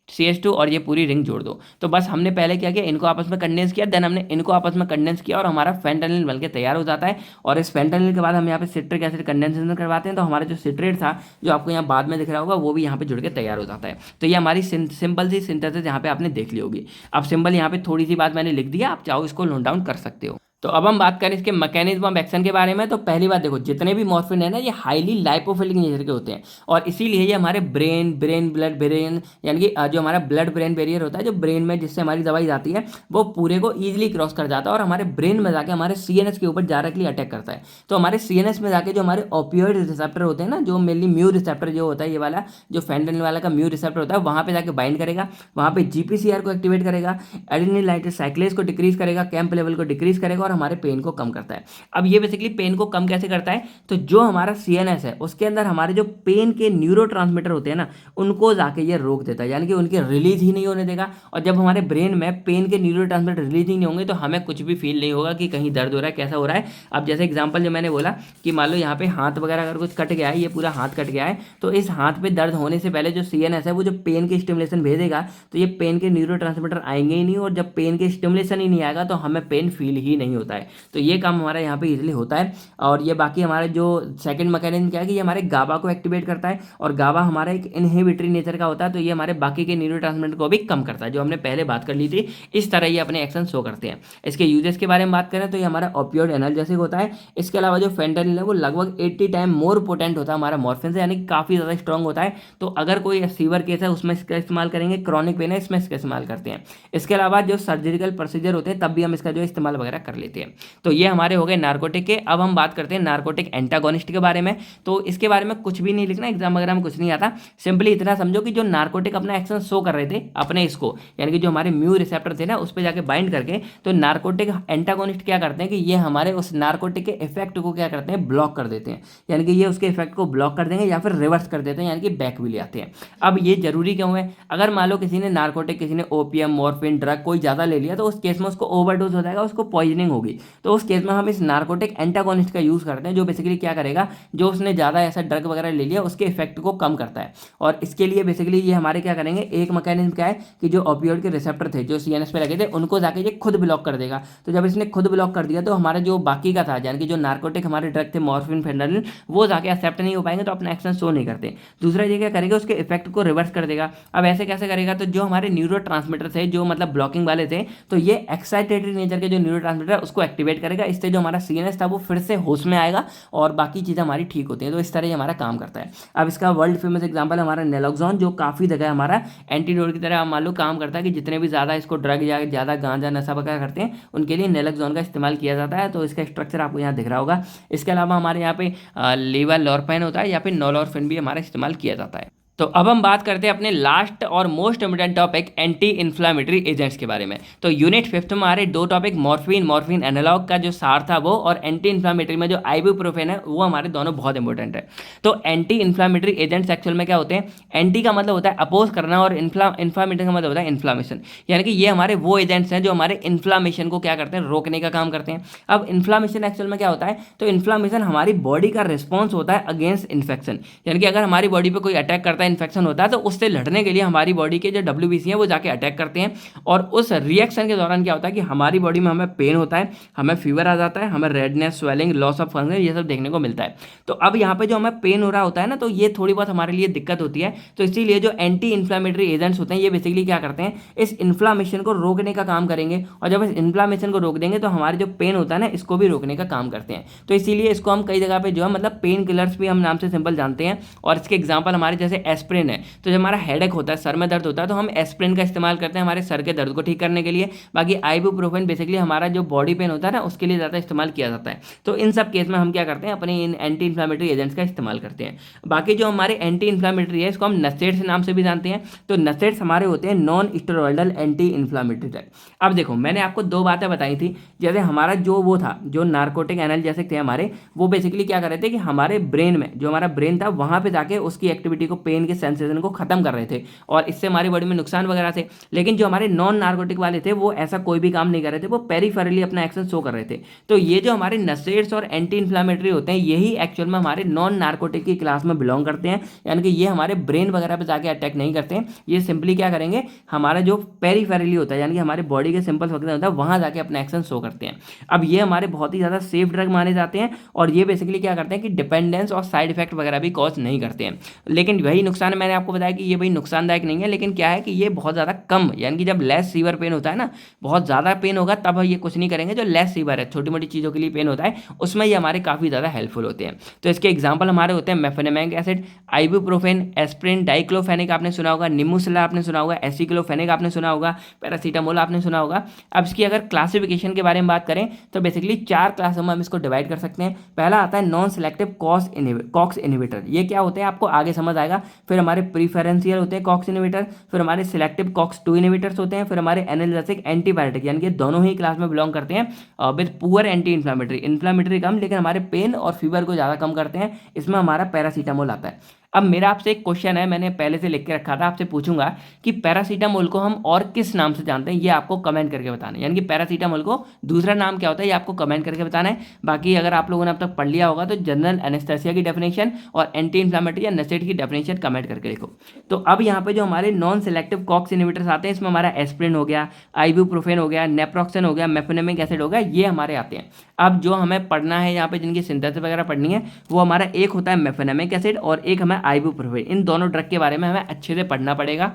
CH2 और ये पूरी रिंग जोड़ दो। तो बस हमने पहले क्या किया, इनको आपस में कंडेंस किया, देन हमने इनको आपस में कंडेंस किया, और हमारा फेंटानिल बनके तैयार हो जाता है। और इस फेंटानिल के बाद हम यहाँ पे सिट्रिक एसिड कंडेंसेशन करवाते हैं। तो हमारा जो सिट्रेट था जो आपको यहाँ बाद में दिख रहा होगा, वो भी यहाँ पे जुड़ के तैयार हो जाता है। तो ये हमारी सिंपल सी सिंथेसिस यहाँ पे आपने देख ली होगी। अब सिंपल यहाँ पे थोड़ी सी बात मैंने लिख दिया, आप चाहो इसको नोट डाउन कर सकते हो। तो अब हम बात करें इसके मैकेनिज्म ऑफ एक्शन के बारे में। तो पहली बात देखो, जितने भी मॉर्फिन है ना, ये हाईली लाइपोफिलिक नेचर के होते हैं, और इसीलिए ये हमारे ब्रेन यानी कि जो हमारा ब्लड ब्रेन बैरियर होता है, जो ब्रेन में जिससे हमारी दवाई जाती है, वो पूरे को ईजिली क्रॉस कर जाता है, और हमारे ब्रेन में जाके हमारे CNS के ऊपर डायरेक्टली अटैक करता है। तो हमारे CNS में जाके जो हमारे ओपियोइड रिसेप्टर होते हैं ना, जो मेनली म्यू रिसेप्टर जो होता है, ये वाला जो फेंटानिल वाला का म्यू रिसेप्टर होता है, वहाँ पे जाके बाइंड करेगा, वहाँ पे GPCR को एक्टिवेट करेगा, एडेनिलाइटिस साइक्लेज को डिक्रीज करेगा, कैंप लेवल को डिक्रीज करेगा, और और हमारे पेन को कम करता है। अब ये बेसिकली पेन को कम कैसे करता है, तो जो हमारा सीएनएस है उसके अंदर हमारे जो पेन के न्यूरोट्रांसमीटर होते हैं ना, उनको जाके ये रोक देता है, यानी कि उनके रिलीज ही नहीं होने देगा। और जब हमारे ब्रेन में पेन के न्यूरोट्रांसमीटर रिलीज ही नहीं होंगे तो हमें कुछ भी फील नहीं होगा कि कहीं दर्द हो रहा है, कैसा हो रहा है। अब जैसे एग्जांपल जो मैंने बोला कि मान लो यहाँ पे हाथ वगैरह अगर कुछ कट गया है, ये पूरा हाथ कट गया है, तो इस हाथ पे दर्द होने से पहले जो सीएनएस है वो जो पेन की स्टिमुलेशन भेजेगा, तो ये पेन के न्यूरोट्रांसमीटर आएंगे ही नहीं, और जब पेन के स्टिमुलेशन ही नहीं आएगा तो हमें पेन फील ही नहीं होता है। तो ये काम हमारा यहाँ पे इजीली होता है। और ये बाकी हमारे जो सेकंड मैकेनिज्म क्या है कि ये हमारे गाबा को एक्टिवेट करता है, और गाबा हमारा एक इनहिबिटरी नेचर का होता है, तो ये हमारे बाकी के न्यूरोट्रांसमीटर को भी कम करता है, जो हमने पहले बात कर ली थी। इस तरह ये अपने एक्शन शो करते हैं। इसके यूजेस के बारे में बात करें तो ये हमारा ओपियोइड एनाल्जेसिक होता है। इसके अलावा जो फेंटानिल है वो लगभग 80 टाइम मोर पोटेंट होता है हमारा मॉर्फिन से, यानी कि काफ़ी ज़्यादा स्ट्रॉन्ग होता है। तो अगर कोई सीवर केस है उसमें इसका इस्तेमाल करेंगे, क्रॉनिक पेन है इसमें इसका इस्तेमाल करते हैं। इसके अलावा जो सर्जिकल प्रोसीजर होते हैं तब भी हम इसका जो इस्तेमाल वगैरह कर लेते हैं। तो ये हमारे हो गए नार्कोटिक के। अब हम बात करते हैं नार्कोटिक एंटागोनिस्ट के बारे में। तो इसके बारे में कुछ भी नहीं लिखना, एग्जाम वगैरह में कुछ नहीं आता। सिंपली इतना समझो कि जो नार्कोटिक अपना एक्शन शो कर रहे थे अपने इसको, यानी कि जो हमारे म्यू रिसेप्टर थे ना उस पर जाके बाइंड करके, तो नार्कोटिक एंटागोनिस्ट क्या करते हैं कि ये हमारे उस नार्कोटिक के इफेक्ट को क्या करते हैं, ब्लॉक कर देते हैं। यानी कि ये उसके इफेक्ट को ब्लॉक कर देंगे या फिर रिवर्स कर देते हैं, यानी कि बैक भी ले आते हैं। अब ये जरूरी क्यों है, अगर मान लो किसी ने नार्कोटिक, किसी ने ओपीएम, मॉर्फिन, ड्रग कोई ज़्यादा ले लिया, तो उस केस में उसको ओवरडोज हो जाएगा, उसको पॉइजनिंग होगी। तो उस केस में हम इस नार्कोटिक एंटागोनिस्ट का यूज़ करते हैं, जो बेसिकली क्या करेगा, जो उसने ज़्यादा ऐसा ड्रग वगैरह ले लिया उसके इफेक्ट को कम करता है। और इसके लिए बेसिकली ये हमारे क्या करेंगे, एक मैकेनिज्म क्या है कि जो ओपियोइड के रिसेप्टर थे जो सीएनएस पे लगे थे उनको जाके ये खुद ब्लॉक कर देगा। तो जब इसने खुद ब्लॉक कर दिया तो हमारा जो बाकी का था, यानी कि जो नार्कोटिक हमारे ड्रग थे मॉर्फिन, फेंटानिल, वो जाके एक्सेप्ट नहीं हो पाएंगे, तो अपना एक्शन शो नहीं करते। दूसरा ये क्या करेगा, उसके इफेक्ट को रिवर्स कर देगा। अब ऐसे कैसे करेगा, तो जो हमारे न्यूरोट्रांसमीटर थे जो मतलब ब्लॉकिंग वाले थे, तो ये एक्साइटेटरी नेचर के जो न्यूरोट्रांसमीटर उसको एक्टिवेट करेगा। इससे जो हमारा सीएनएस था वो फिर से होश में आएगा और बाकी चीज़ें हमारी ठीक होती हैं। तो इस तरह ये हमारा काम करता है। अब इसका वर्ल्ड फेमस एग्जाम्पल हमारा नेलोक्सोन, जो काफ़ी जगह हमारा एंटीडोट की तरह मान लो काम करता है, कि जितने भी ज़्यादा इसको ड्रग या ज़्यादा गांजा नशा वगैरह करते हैं उनके लिए नेलोक्सोन का इस्तेमाल किया जाता है। तो इसका स्ट्रक्चर आपको यहाँ दिख रहा होगा। इसके अलावा हमारे यहाँ पे लेवोलोर्पेन होता है या फिर नॉलोर्फिन भी हमारा इस्तेमाल किया जाता है। तो अब हम बात करते हैं अपने लास्ट और most important topic anti inflammatory agents के बारे में। तो यूनिट 5 में हमारे दो टॉपिक मॉर्फिन एनालॉग का जो सार था वो, और एंटी इन्फ्लामेटरी में जो आइबुप्रोफेन है वो हमारे दोनों बहुत इंपॉर्टेंट है। तो एंटी इन्फ्लामेटरी एजेंट्स एक्चुअल में क्या होते हैं, एंटी का मतलब होता है अपोज करना और इन्फ्लामेटरी का मतलब होता है इन्फ्लामेशन, यानी कि ये हमारे वो एजेंट्स हैं जो हमारे इन्फ्लामेशन को क्या करते हैं, रोकने का काम करते हैं। अब इन्फ्लामेशन एक्चुअल में क्या होता है, तो इन्फ्लामेशन हमारी बॉडी का रिस्पॉन्स होता है अगेंस्ट इन्फेक्शन, यानी कि अगर हमारी बॉडी पर कोई अटैक करता है, इन्फेक्शन होता है, तो उससे लड़ने के लिए हमारी बॉडी के जो डब्ल्यूबीसी हैं वो जाके अटैक करते हैं। और उस रिएक्शन के दौरान क्या होता है कि हमारी बॉडी में हमें पेन होता है, हमें फीवर आ जाता है, हमें redness, swelling, loss of function, ये सब देखने को मिलता है। तो अब यहाँ पे जो हमें पेन हो रहा होता है ना, तो ये थोड़ी बहुत हमारे लिए दिक्कत होती है। तो इसीलिए जो एंटी इन्फ्लामेटरी एजेंट्स होते हैं ये बेसिकली क्या करते हैं, इस इन्फ्लामेशन को रोकने का काम करेंगे। और जब इस इन्फ्लामेशन को रोक देंगे तो हमारे जो पेन होता है ना, इसको भी रोकने का काम करते हैं। तो इसीलिए इसको हम कई जगह पे जो है मतलब पेन किलर्स भी हम नाम से सिंपल जानते हैं। और इसके एग्जाम्पल हमारे जैसे एस्प्रिन है, तो जब हमारा हेडेक होता है, सर में दर्द होता है, तो हम एस्प्रिन का इस्तेमाल करते हैं हमारे सर के दर्द को ठीक करने के लिए। बाकी आइबुप्रोफेन बेसिकली हमारा जो बॉडी पेन होता है ना उसके लिए ज़्यादा इस्तेमाल किया जाता है। तो इन सब केस में हम क्या करते हैं, अपने इन एंटी इन्फ्लामेटरी एजेंट्स का इस्तेमाल करते हैं। बाकी जो हमारे एंटी इन्फ्लामेटरी है इसको हम नसेड्स नाम से भी जानते हैं। तो नसेड्स हमारे होते हैं non steroidal anti inflammatory drug. अब देखो मैंने आपको दो बातें बताई थी, जैसे हमारा जो वो था जो नार्कोटिक एनाल्जेसिक थे हमारे, वो बेसिकली क्या कर रहे थे कि हमारे ब्रेन में, जो हमारा ब्रेन था वहाँ पे जाके उसकी एक्टिविटी को, पेन के सेंसेशन को खत्म कर रहे थे, और इससे हमारी बॉडी में नुकसान वगैरह थे। लेकिन जो हमारे नॉन नार्कोटिक वाले थे वो ऐसा कोई भी काम नहीं कर रहे थे, वो पेरिफेरली अपना एक्शन शो कर रहे थे। तो ये जो हमारे नसेड्स और एंटी इन्फ्लामेटरी होते हैं यही एक्चुअल में हमारे नॉन नार्कोटिक की क्लास में बिलोंग करते हैं, यानी कि ये हमारे ब्रेन वगैरह पे जाके अटैक नहीं करते हैं। ये सिंपली क्या करेंगे, हमारा जो पेरिफेरली होता है यानी कि हमारे बॉडी के सिंपल फंक्शन होता है वहाँ जाके अपना एक्शन शो करते हैं। अब ये हमारे बहुत ही ज़्यादा सेफ ड्रग माने जाते हैं, और ये बेसिकली क्या करते हैं कि डिपेंडेंस और साइड इफेक्ट वगैरह भी कॉज नहीं करते हैं। लेकिन वही नुकसान मैंने आपको बताया कि ये भाई नुकसानदायक नहीं है, लेकिन क्या है कि ये बहुत ज़्यादा कम, यानी कि जब लेस सीवर पेन होता है ना, बहुत ज़्यादा पेन होगा तब ये कुछ नहीं करेंगे। जो लेस सीवर है, छोटी मोटी चीज़ों के लिए पेन होता है, उसमें ये हमारे काफ़ी ज़्यादा हेल्पफुल होते हैं। तो इसके एग्जाम्पल हमारे होते हैं mefenamic acid, ibuprofen, aspirin, diclofenac आपने सुना होगा, निमोसिला आपने सुना होगा, एसिक्लोफेनिक आपने सुना होगा, पैरासीटामोल आपने सुना होगा। अब इसकी अगर क्लासिफिकेशन के बारे में बात करें तो बेसिकली 4 क्लासों में हम इसको डिवाइड कर सकते हैं। पहला आता है नॉन सेलेक्टिव कॉक्स इनहिबिटर। ये क्या होते हैं आपको आगे समझ आएगा, फिर हमारे प्रीफरेंशियल होते हैं कॉक्स इनहिबिटर, फिर हमारे सिलेक्टिव कॉक्स 2 इनहिबिटर्स होते हैं, फिर हमारे एनाल्जेसिक एंटीबायोटिक, यानी कि दोनों ही क्लास में बिलोंग करते हैं with poor anti inflammatory, inflammatory कम लेकिन हमारे पेन और फीवर को ज़्यादा कम करते हैं। इसमें हमारा पैरासीटामोल आता है। अब मेरा आपसे एक क्वेश्चन है, मैंने पहले से लिख के रखा था, आपसे पूछूंगा कि पैरासीटामोल को हम और किस नाम से जानते हैं, ये आपको कमेंट करके बताना है। यानी कि पैरासीटामोल को दूसरा नाम क्या होता है, ये आपको कमेंट करके बताना है। बाकी अगर आप लोगों ने अब तक पढ़ लिया होगा तो जनरल एनेस्थेसिया की डेफिनेशन और एंटी इन्फ्लामेटरी या नसेड की डेफिनेशन कमेंट करके लिखो। तो अब यहाँ पे जो हमारे नॉन सेलेक्टिव कॉक्स इनहिबिटर्स आते हैं, इसमें हमारा एस्प्रिन हो गया, आइबुप्रोफेन हो गया, नेप्रोक्सन हो गया, मेफेनेमिक एसिड हो गया, ये हमारे आते हैं। अब जो हमें पढ़ना है यहाँ पे, जिनकी सिंथेसिस वगैरह पढ़नी है, वो हमारा एक होता है मेफेनेमिक एसिड और एक हमें आइबुप्रोफेन। इन दोनों ड्रग के बारे में हमें अच्छे से पढ़ना पड़ेगा।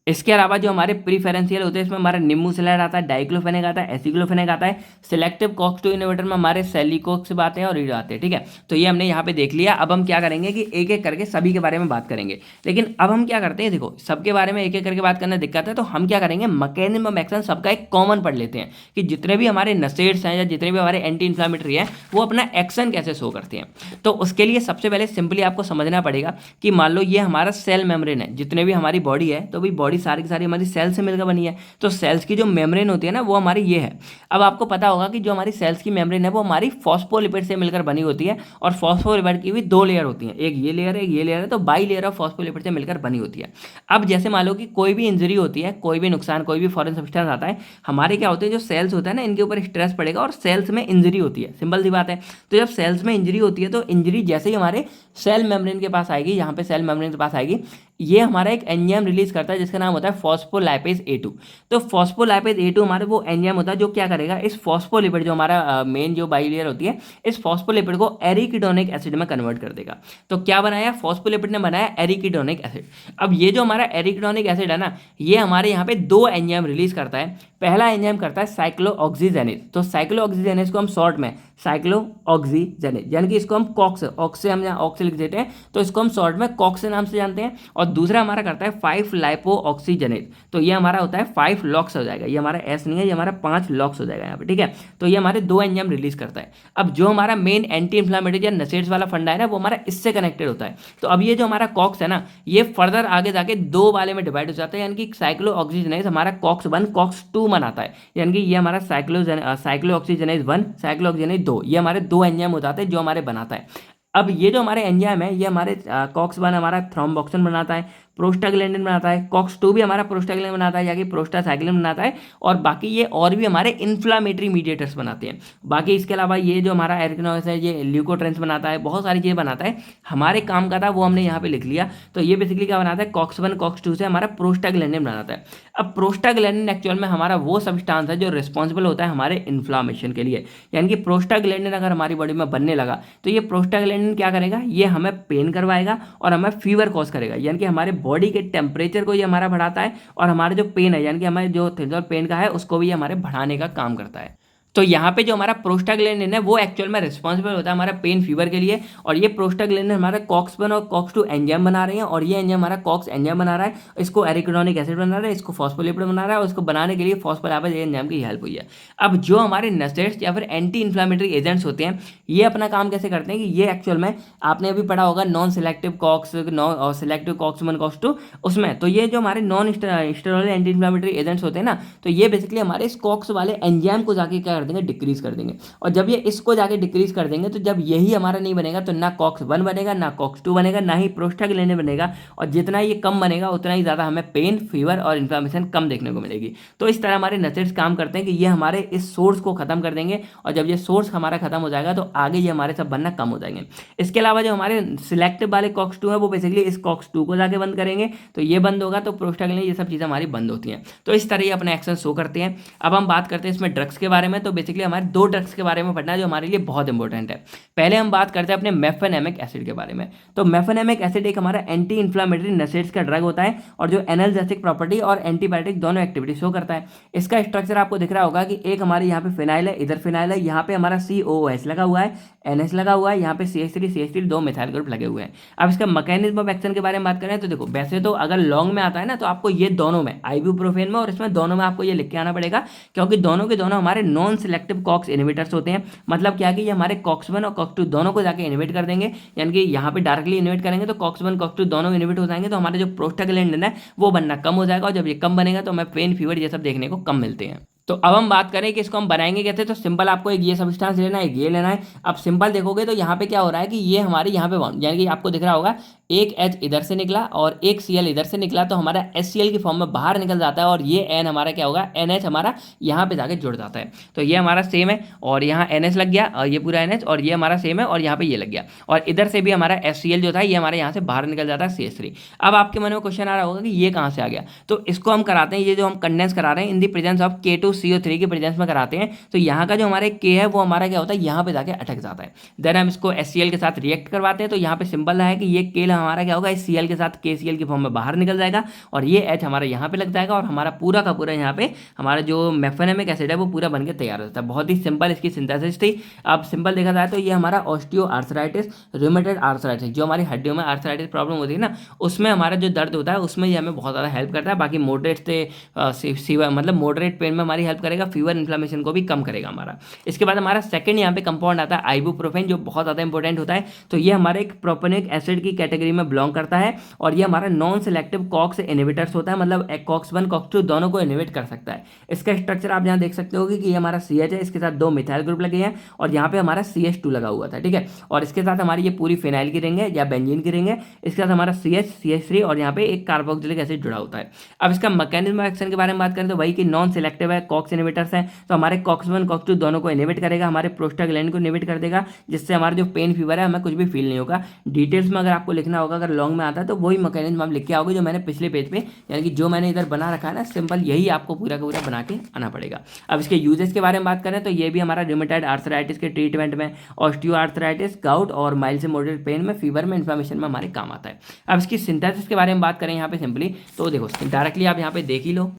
इसके अलावा जो हमारे प्रीफरेंशियल होते हैं, इसमें हमारा निम्बूसिलाइड आता है, डाइक्लोफेनेक आता है, एसिक्लोफेनेक आता है। सिलेक्टिव कॉक्स 2 इनहिबिटर में हमारे सेलिकोक्सिब आते हैं और रीडो आते हैं। ठीक है, तो ये हमने यहाँ पे देख लिया। अब हम क्या करेंगे कि एक एक करके सभी के बारे में बात करेंगे। लेकिन अब हम क्या करते हैं, देखो सबके बारे में एक एक करके बात करना दिक्कत है, तो हम क्या करेंगे, मैकेनिज्म ऑफ एक्शन सबका एक कॉमन पढ़ लेते हैं कि जितने भी हमारे नसेड्स हैं या जितने भी हमारे एंटी इन्फ्लामेटरी हैं, वो अपना एक्शन कैसे शो करते हैं। तो उसके लिए सबसे पहले सिंपली आपको समझना पड़ेगा कि मान लो ये हमारा सेल मेम्ब्रेन है, जितने भी हमारी बॉडी है, तो भाई बॉडी सारी की सारी हमारी सेल से मिलकर बनी है। तो सेल्स की जो मेम्ब्रेन होती है ना, वो हमारी ये है। अब आपको पता होगा कि जो हमारी सेल्स की मेम्ब्रेन है वो हमारी फॉस्फोलिपिड से मिलकर बनी होती है, और फॉस्फोलिपिड की भी 2 लेयर होती हैं, एक ये लेयर है, एक ये लेयर है, तो बाई लेयर ऑफ फॉस्फोलिपिड से मिलकर बनी होती है। अब जैसे मान लो कि कोई भी इंजरी होती है, कोई भी नुकसान, कोई भी फॉरेन सब्सटेंस आता है, हमारे क्या होते हैं, जो सेल्स होता है ना, इनके ऊपर स्ट्रेस पड़ेगा और सेल्स में इंजरी होती है। सिंपल सी बात है। तो जब सेल्स में इंजरी होती है, तो इंजरी जैसे ही हमारे सेल मेम्ब्रेन के पास आएगी, यहाँ पे सेल मेम्ब्रेन के पास आएगी, ये हमारा एक एंजाइम रिलीज करता है जिसका नाम होता है फॉस्फोलाइपेज A2। तो फॉस्फोलाइपेज A2 हमारे वो एंजाइम होता है जो क्या करेगा, इस फॉस्फोलिपिड जो हमारा मेन जो बाइलेयर होती है, इस फॉस्फोलिपिड को एरिकिडोनिक एसिड में कन्वर्ट कर देगा। तो क्या बनाया, फॉस्फोलिपिड ने बनाया एरिकिडोनिक एसिड। अब ये जो हमारा एरिकिडोनिक एसिड है ना, ये हमारे यहाँ पे 2 एंजाइम रिलीज करता है। पहला एंजाइम करता है साइक्लोऑक्सीजेनेज। तो साइक्लोऑक्सीजेनेज को हम शॉर्ट में साइक्लोऑक्सीजेनेज, यानी कि इसको हम कॉक्स, ऑक्स से हम ऑक्स लिख देते हैं, तो इसको हम शॉर्ट में कॉक्स के नाम से जानते हैं। और दूसरा हमारा करता है 5 लाइपोऑक्सीजनेज। तो ये हमारा होता है 5 लॉक्स हो जाएगा, ये हमारा एस नहीं है, ये हमारा 5 लॉक्स हो जाएगा यहाँ पे। ठीक है, तो ये हमारे 2 एंजाइम रिलीज करता है। अब जो हमारा मेन एंटी इन्फ्लामेटरी या नसेड्स वाला फंडा है ना, वो हमारा इससे कनेक्टेड होता है। तो अब ये जो हमारा कॉक्स है ना, ये फर्दर आगे जाके 2 वाले में डिवाइड हो जाता है, यानी कि साइक्लोऑक्सीजनेज हमारा कॉक्स 1 कॉक्स 2 बनाता है, यानी कि ये हमारा साइक्लोऑक्सीजनेज 1 साइक्लोऑक्सीजनेज 2, ये हमारे 2 एंजाइम हो जाते हैं जो हमारे बनाता है। अब ये जो हमारे एंजाइम है, ये हमारे कॉक्स 1 हमारा थ्रोम्बोक्सिन बनाता है, प्रोस्टाग्लैंडिन बनाता है, कॉक्स 2 भी हमारा प्रोस्टाग्लैंडिन बनाता है, या कि प्रोस्टासाइक्लिन बनाता है, और बाकी ये और भी हमारे इन्फ्लामेटरी मीडिएटर्स बनाते हैं। बाकी इसके अलावा ये जो हमारा एरिकनोइस है, ये ल्यूकोट्रेंस बनाता है, बहुत सारी चीज़ें बनाता है। हमारे काम का था वो हमने यहाँ पे लिख लिया। तो ये बेसिकली क्या बनाता है, कॉक्स 1 कॉक्स 2 से हमारा प्रोस्टाग्लैंडिन बनाता है। अब प्रोस्टाग्लैंडिन एक्चुअल में हमारा वो सब्सटेंस है जो रिस्पॉन्सिबल होता है हमारे इन्फ्लामेशन के लिए। यानी कि प्रोस्टाग्लैंडिन अगर हमारी बॉडी में बनने लगा, तो ये प्रोस्टाग्लैंडिन क्या करेगा, ये हमें पेन करवाएगा और हमें फीवर कॉज करेगा, यानी कि हमारे बॉडी के टेम्परेचर को ये हमारा बढ़ाता है, और हमारे जो पेन है, यानी कि हमारे जो थ्रेशोल्ड पेन का है, उसको भी ये हमारे बढ़ाने का काम करता है। तो यहाँ पे जो हमारा प्रोस्टाग्लैंडिन है, वो एक्चुअल में रिस्पॉन्सिबल होता है हमारा पेन फीवर के लिए, और ये प्रोस्टाग्लैंडिन हमारा कॉक्स 1 और कॉक्स 2 एंजाइम बना रहे हैं, और ये एंजाइम हमारा कॉक्स एंजाइम बना रहा है, इसको एरिकिडोनिक एसिड बना रहा है, इसको फॉस्फोलिपिड बना रहा है, और इसको बनाने के लिए फॉस्फोलाइपेज एंजाइम की हेल्प हुई है। अब जो हमारे नसेड्स या फिर एंटी इन्फ्लामेटरी एजेंट्स होते हैं, ये अपना काम कैसे करते हैं कि ये एक्चुअल में आपने अभी पढ़ा होगा non selective COX, selective COX 1 COX 2 उसमें। तो ये जो हमारे non steroid anti inflammatory agents होते हैं ना, तो ये बेसिकली हमारे इस कॉक्स वाले एंजाइम को जाके क्या कर देंगे, डिक्रीज कर देंगे। और जब ये इसको जाके डिक्रीज कर देंगे, तो जब यही हमारा नहीं बनेगा, तो ना कॉक्स 1 बनेगा, ना कॉक्स 2 बनेगा, ना ही प्रोस्टाग्लैंडिन बनेगा, और जितना ये कम बनेगा उतना ही ज़्यादा हमें पेन फीवर और इन्फ्लामेशन कम देखने को मिलेगी। तो इस तरह हमारे नसेड्स काम करते हैं कि ये हमारे इस सोर्स को खत्म कर देंगे, और जब ये सोर्स हमारा खत्म हो जाएगा, तो आगे ये हमारे सब बनना कम हो जाएंगे। इसके अलावा जो हमारे सिलेक्टिव वाले कॉक्स 2 है, वो बेसिकली इस कॉक्स 2 को जाके बंद करेंगे, तो ये बंद होगा, तो प्रोस्टाग्लैंडिन ये सब चीज़ें हमारी बंद होती हैं। तो इस तरह ये अपने एक्शन शो करते हैं। अब हम बात करते हैं इसमें ड्रग्स के बारे में। तो बेसिकली हमारे 2 ड्रग्स के बारे में पढ़ना है जो हमारे लिए बहुत इंपॉर्टेंट है। पहले हम बात करते हैं अपने मेफेनेमिक एसिड के बारे में। तो मेफेनेमिक एसिड एक हमारा एंटी इन्फ्लामेटरी नसेड्स का ड्रग होता है, और जो एनाल्जेसिक प्रॉपर्टी और एंटीबायोटिक दोनों एक्टिविटी शो करता है। इसका स्ट्रक्चर आपको दिख रहा होगा कि एक हमारे यहाँ पे फिनाइल है, इधर फिनाइल है, यहाँ पे हमारा COOH लगा हुआ है, NH लगा हुआ है, यहाँ पे CH3 2 मिथाइल ग्रुप लगे हुए हैं। अब इसका मैकेनिज्म ऑफ एक्शन के बारे में बात करें, तो देखो वैसे तो अगर लॉन्ग में आता है ना, तो आपको ये दोनों में, आइबुप्रोफेन में और इसमें दोनों में आपको ये लिख के आना पड़ेगा, क्योंकि दोनों के दोनों हमारे नॉन सिलेक्टिव कॉक्स इनहिबिटर्स होते हैं। मतलब क्या है कि ये हमारे कॉक्स 1 और कॉक्स 2 दोनों को जाके इनहिबिट कर देंगे, यानी कि यहाँ पे डायरेक्टली इनहिबिट करेंगे तो कॉक्स 1 कॉक्स 2 दोनों इनहिबिट हो जाएंगे, तो हमारे जो प्रोस्टाग्लैंडिन है वो बनना कम हो जाएगा, और जब ये कम बनेगा तो हमें पेन फीवर ये सब देखने को कम मिलते हैं। तो अब हम बात करें कि इसको हम बनाएंगे कैसे, तो सिंपल आपको एक ये सब्सटेंस लेना है, एक ये लेना है। अब सिंपल देखोगे तो यहाँ पे क्या हो रहा है कि ये हमारे यहाँ पे बाउंड, यानी कि आपको दिख रहा होगा एक H इधर से निकला और एक Cl इधर से निकला, तो हमारा HCl की फॉर्म में बाहर निकल जाता है, और ये N हमारा क्या होगा, NH हमारा यहाँ पे जाके जुड़ जाता है। तो ये हमारा सेम है, और यहाँ NH लग गया, और ये पूरा NH, और ये हमारा सेम है, और यहाँ पे ये लग गया, और इधर से भी हमारा HCl जो था ये हमारे यहाँ से बाहर निकल जाता है CH3। अब आपके मन में क्वेश्चन आ रहा होगा कि ये कहाँ से आ गया, तो इसको हम कराते हैं, ये जो हम कंडेंस करा रहे हैं इन दी प्रेजेंस ऑफ K2CO3 की प्रेजेंस में कराते हैं, तो यहाँ का जो हमारे K है वो हमारा क्या होता है, यहाँ पे जाके अटक जाता है। देन हम इसको HCl के साथ रिएक्ट करवाते हैं, तो यहाँ पे सिंपल है कि ये K हमारा क्या होगा, इस Cl के साथ KCl की फॉर्म में बाहर निकल जाएगा, और ये H हमारा यहाँ पे लग जाएगा, और हमारा पूरा का पूरा यहाँ पे हमारा जो मेफेनेमिक एसिड है वो पूरा बन के तैयार हो जाता है। बहुत ही सिंपल इसकी सिंथेसिस थी। अब सिंपल देखा जाए तो ये हमारा ऑस्टियो आर्थराइटिस, रूमेटॉइड आर्थराइटिस, जो हमारी हड्डियों में आर्थराइटिस प्रॉब्लम होती है ना, उसमें हमारा जो दर्द होता है उसमें ये हमें बहुत ज़्यादा हेल्प करता है। बाकी मॉडरेट से मतलब मॉडरेट पेन में हमारी हेल्प करेगा, फीवर इन्फ्लेमेशन को भी कम करेगा हमारा। इसके बाद हमारा सेकंड यहाँ पे कंपाउंड आता है आइबुप्रोफेन, जो बहुत ज़्यादा इंपॉर्टेंट होता है। तो ये हमारे एक प्रोपेनिक एसिड की कैटेगरी में बिलोंग करता है, और ये हमारा नॉन सिलेक्टिव कॉक्स इनहिबिटर्स होता है, मतलब कॉक्स 1 कॉक्स 2 दोनों को इनहिबिट कर सकता है। इसका स्ट्रक्चर आप यहाँ देख सकते हो कि ये हमारा CH है, इसके साथ 2 मिथाइल ग्रुप लगे हैं, और यहाँ पे हमारा CH2 लगा हुआ था, ठीक है, और इसके साथ हमारी ये पूरी फिनाइल की रिंग है या बेंजीन की रिंग है, इसके साथ हमारा CH CH3 और यहाँ पे एक कार्बोक्सिलिक एसिड जुड़ा होता है। अब इसका मैकेनिज्म ऑफ एक्शन के बारे में बात करें तो वही कि नॉन सिलेक्टिव है, कॉक्स इनहिबिटर्स हैं, तो हमारे कॉक्स 1 कॉक्स 2 दोनों को इनहिबिट करेगा, हमारे प्रोस्टाग्लैंडिन को इनहिबिट कर देगा, जिससे हमारा जो पेन फीवर है हमें कुछ भी फील नहीं होगा। डिटेल्स में अगर आपको लिखना होगा, अगर लॉन्ग में आता है तो वही मैकेनिज्म आप लिख के आओगे जो मैंने पिछले पेज पे, यानी कि जो मैंने इधर बना रखा है ना, सिंपल यही आपको पूरा का पूरा बना के आना पड़ेगा। अब इसके यूजेस के बारे में बात करें तो ये भी हमारा रूमेटॉइड आर्थराइटिस के ट्रीटमेंट में, ऑस्टियो आर्थराइटिस, गाउट और माइल्ड से मॉडरेट पेन में, फीवर में, इन्फ्लेमेशन में हमारे काम आता है। अब इसकी सिंथेसिस के बारे में बात करें यहाँ पे सिंपली, तो देखो डायरेक्टली आप यहाँ पे देख ही लो।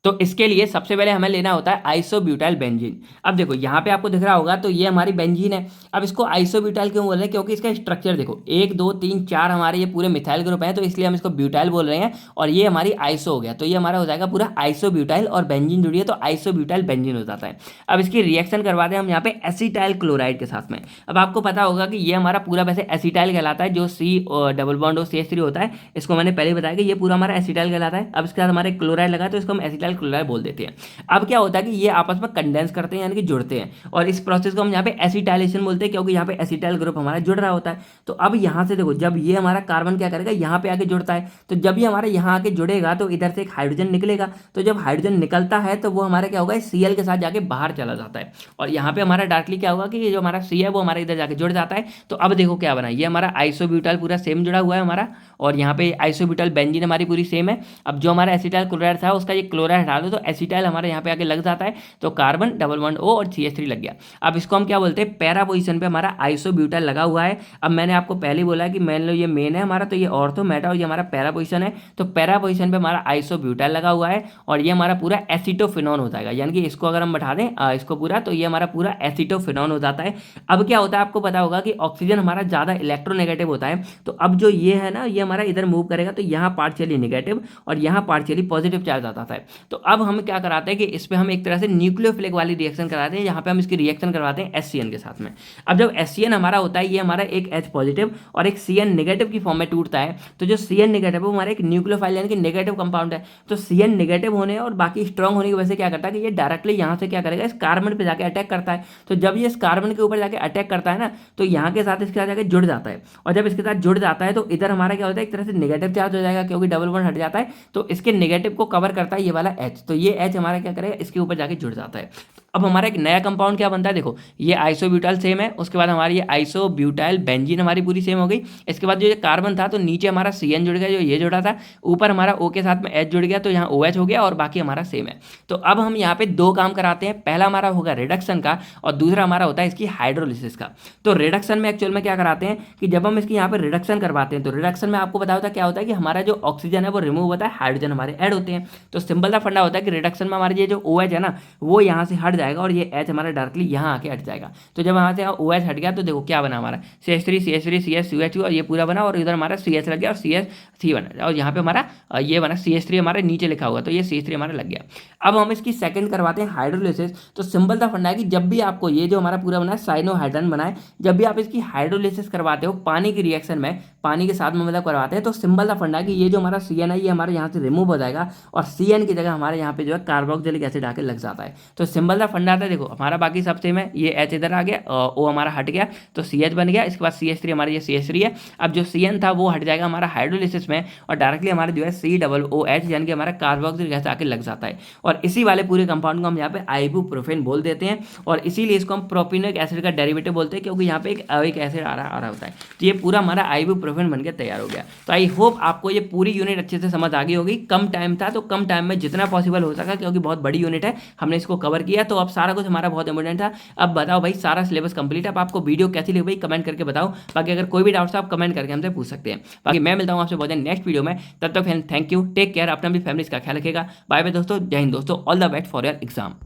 तो इसके लिए सबसे पहले हमें लेना होता है आइसोब्यूटाइल बेंजीन। अब देखो यहाँ पे आपको दिख रहा होगा, तो ये हमारी बेंजीन है। अब इसको आइसोब्यूटाइल क्यों बोल रहे हैं, क्योंकि इसका स्ट्रक्चर देखो 1 2 3 4 हमारे ये पूरे मिथाइल ग्रुप हैं, तो इसलिए हम इसको ब्यूटाइल बोल रहे हैं, और ये हमारी आइसो हो गया, तो ये हमारा हो जाएगा पूरा आइसोब्यूटाइल, और बेंजीन जुड़ी है तो आइसोब्यूटाइल बेंजीन हो जाता है। अब इसकी रिएक्शन करवाते हैं हम यहाँ पे एसिटाइल क्लोराइड के साथ में। अब आपको पता होगा कि ये हमारा पूरा वैसे एसिटाइल कहलाता है, जो C डबल बॉन्ड CH3 होता है, इसको मैंने पहले बताया कि ये पूरा हमारा एसिटाइल कहलाता है। अब इसके साथ हमारे क्लोराइड लगा तो इसको हम एसिटाइल क्लोराइड बोल देते हैं। अब क्या होता है कि ये आपस में कंडेंस करते हैं, यानी कि जुड़ते हैं, और इस प्रोसेस को हम यहाँ पे एसिटाइलेशन बोलते हैं, क्योंकि यहाँ पे एसिटाइल ग्रुप हमारा जुड़ रहा होता है। तो अब यहाँ से देखो, जब ये हमारा कार्बन क्या करेगा, यहाँ पे आके जुड़ता है, तो जब ये हमारे यहाँ आके जुड़ेगा तो इधर से एक हाइड्रोजन निकलेगा, तो जब हाइड्रोजन निकलता है तो वो हमारा क्या होगा, Cl के साथ जाके बाहर चला जाता है, और यहाँ पे हमारा डायरेक्टली क्या होगा कि ये जो हमारा C है वो हमारे इधर जाके जुड़ जाता है। तो अब देखो क्या बना, ये हमारा आइसोब्यूटाइल पूरा सेम जुड़ा हुआ है हमारा, और यहाँ पे आइसोब्यूटाइल बेंजीन हमारी पूरी सेम है। अब जो हमारा एसिटाइल क्लोराइड था उसका ये क्लोराइड हटा दो, तो एसिटाइल हमारे यहाँ पे आके लग जाता है, तो कार्बन डबल बॉन्ड O और CH3 लग गया। अब इसको हम क्या बोलते हैं, पैरा पोजीशन पे हमारा आइसोब्यूटाइल लगा हुआ है। अब मैंने आपको पहले बोला कि मान लो ये मेन है हमारा, तो ये ऑर्थो मेटा और ये हमारा पैरा पोजीशन है, तो पैरा पोजीशन पे हमारा आइसोब्यूटाइल लगा हुआ है, और ये हमारा पूरा एसिटोफिनॉन हो जाएगा, यानी कि इसको अगर हम बैठा दें इसको पूरा, तो ये हमारा पूरा एसिटोफिनॉन हो जाता है। अब क्या होता है, आपको पता होगा कि ऑक्सीजन हमारा ज़्यादा इलेक्ट्रोनेगेटिव होता है, तो अब जो ये है ना, ये हमारा इधर मूव करेगा, तो यहाँ पार्शियली नेगेटिव और यहाँ पार्शियली पॉजिटिव चार्ज आता है। तो अब हम क्या कराते हैं कि इस पर हम एक तरह से न्यूक्लियोफिलिक वाली रिएक्शन कराते हैं, यहाँ पे हम इसकी रिएक्शन करवाते हैं HCN के साथ में। अब जब HCN हमारा होता है, ये हमारा एक H पॉजिटिव और एक Cn नेगेटिव की फॉर्म में टूटता है, तो जो Cn नेगेटिव है वो हमारा एक न्यूक्लियोफाइल यानी कि नेगेटिव कंपाउंड है। तो Cn नेगेटिव होने और बाकी स्ट्रॉन्ग होने की वजह से क्या करता है कि ये डायरेक्टली यहाँ से क्या करेगा, इस कार्बन पे जाके अटैक करता है। तो जब ये इस कार्बन के ऊपर जाके अटैक करता है ना, तो यहाँ के साथ इसके साथ जाके जुड़ जाता है, और जब इसके साथ जुड़ जाता है तो इधर हमारा क्या होता है, एक तरह से नेगेटिव चार्ज हो जाएगा, क्योंकि डबल बॉन्ड हट जाता है, तो इसके नेगेटिव को कवर करता है ये वाला H, तो ये H हमारा क्या करेगा, इसके ऊपर जाके जुड़ जाता है। अब हमारा एक नया कंपाउंड क्या बनता है, देखो ये आइसोब्यूटाइल सेम है, उसके बाद हमारी ये आइसोब्यूटाइल बेंजीन हमारी पूरी सेम हो गई। इसके बाद जो ये कार्बन था, तो नीचे हमारा CN जुड़ गया, जो ये जुड़ा था, ऊपर हमारा O के साथ में H जुड़ गया, तो यहाँ OH हो गया, और बाकी हमारा सेम है। तो अब हम यहाँ पे 2 काम कराते हैं, पहला हमारा होगा रिडक्शन का, और दूसरा हमारा होता है इसकी हाइड्रोलिसिस का। तो रिडक्शन में एक्चुअल में क्या कराते हैं कि जब हम इसकी यहाँ पे रिडक्शन करवाते हैं, तो रिडक्शन में आपको पता होता है क्या होता है कि हमारा जो ऑक्सीजन है वो रिमूव होता है, हाइड्रोजन हमारे ऐड होते हैं। तो सिंपल सा फंडा होता है कि रिडक्शन में हमारे ये जो OH है ना, वो यहाँ से हट जाएगा और ये H हमारा डायरेक्टली यहाँ आके हट जाएगा। तो जब वहाँ से OH हट गया तो देखो क्या बना हमारा CH3 CH3 CS CH2 और ये पूरा बना और इधर हमारा CH लग गया और CH3 बना और यहाँ पे हमारा ये बना CH3 हमारे नीचे लिखा हुआ तो ये CH3 हमारा लग गया। अब हम इसकी सेकंड करवाते हैं हाइड्रोलिसिस। तो सिंपल सा फंडा है कि जब भी आपको ये जो हमारा पूरा बना है साइनोहाइड्रन बना है, जब भी आप इसकी हाइड्रोलिसिस करवाते हो पानी की रिएक्शन में, पानी के साथ में मतलब करवाते हैं, तो सिंपल सा फंडा है कि ये जो हमारा CN है ये हमारे यहाँ से रिमूव हो जाएगा और CN की जगह हमारे यहाँ पे जो है कार्बोक्सिलिक एसिड आके लग जाता है। तो सिंपल सा फंडा आता है, देखो हमारा बाकी सब सेम है, ये H इधर आ गया और O हमारा हट गया तो CH बन गया, इसके बाद CH3 हमारा ये CH3 है। अब जो CN था वो हट जाएगा हमारा हाइड्रोलिसिस में और डायरेक्टली हमारे जो है COOH यानी कि हमारा कार्बोक्सिलिक एसिड आके लग जाता है और इसी वाले पूरे कंपाउंड को हम यहाँ पे आइबुप्रोफेन बोल देते हैं और इसीलिए इसको हम प्रोपियोनिक एसिड का डेरिवेटिव बोलते हैं क्योंकि यहाँ पे एक एसिड आ रहा होता है। तो ये पूरा हमारा आइबुप्रोफेन बनकर तैयार हो गया। तो आई होप आपको ये पूरी यूनिट अच्छे से समझ आ गई होगी। कम टाइम था तो कम टाइम में जितना पॉसिबल हो सका, क्योंकि बहुत बड़ी यूनिट है, हमने इसको कवर किया। तो अब सारा कुछ हमारा बहुत इंपॉर्टेंट था। अब बताओ भाई, सारा सिलेबस कंप्लीट है। अब आपको वीडियो कैसी लगी भाई कमेंट करके बताओ। बाकी अगर कोई भी डाउट्स आप कमेंट करके हमसे पूछ सकते हैं। बाकी मैं मिलता हूँ आपसे बहुत नेक्स्ट वीडियो में, तब तक थैंक यू, टेक केयर, अपना भी फैमिली का ख्याल रखेगा। बाय बाय दोस्तों, जय हिंद दोस्तों, all the best for your exam.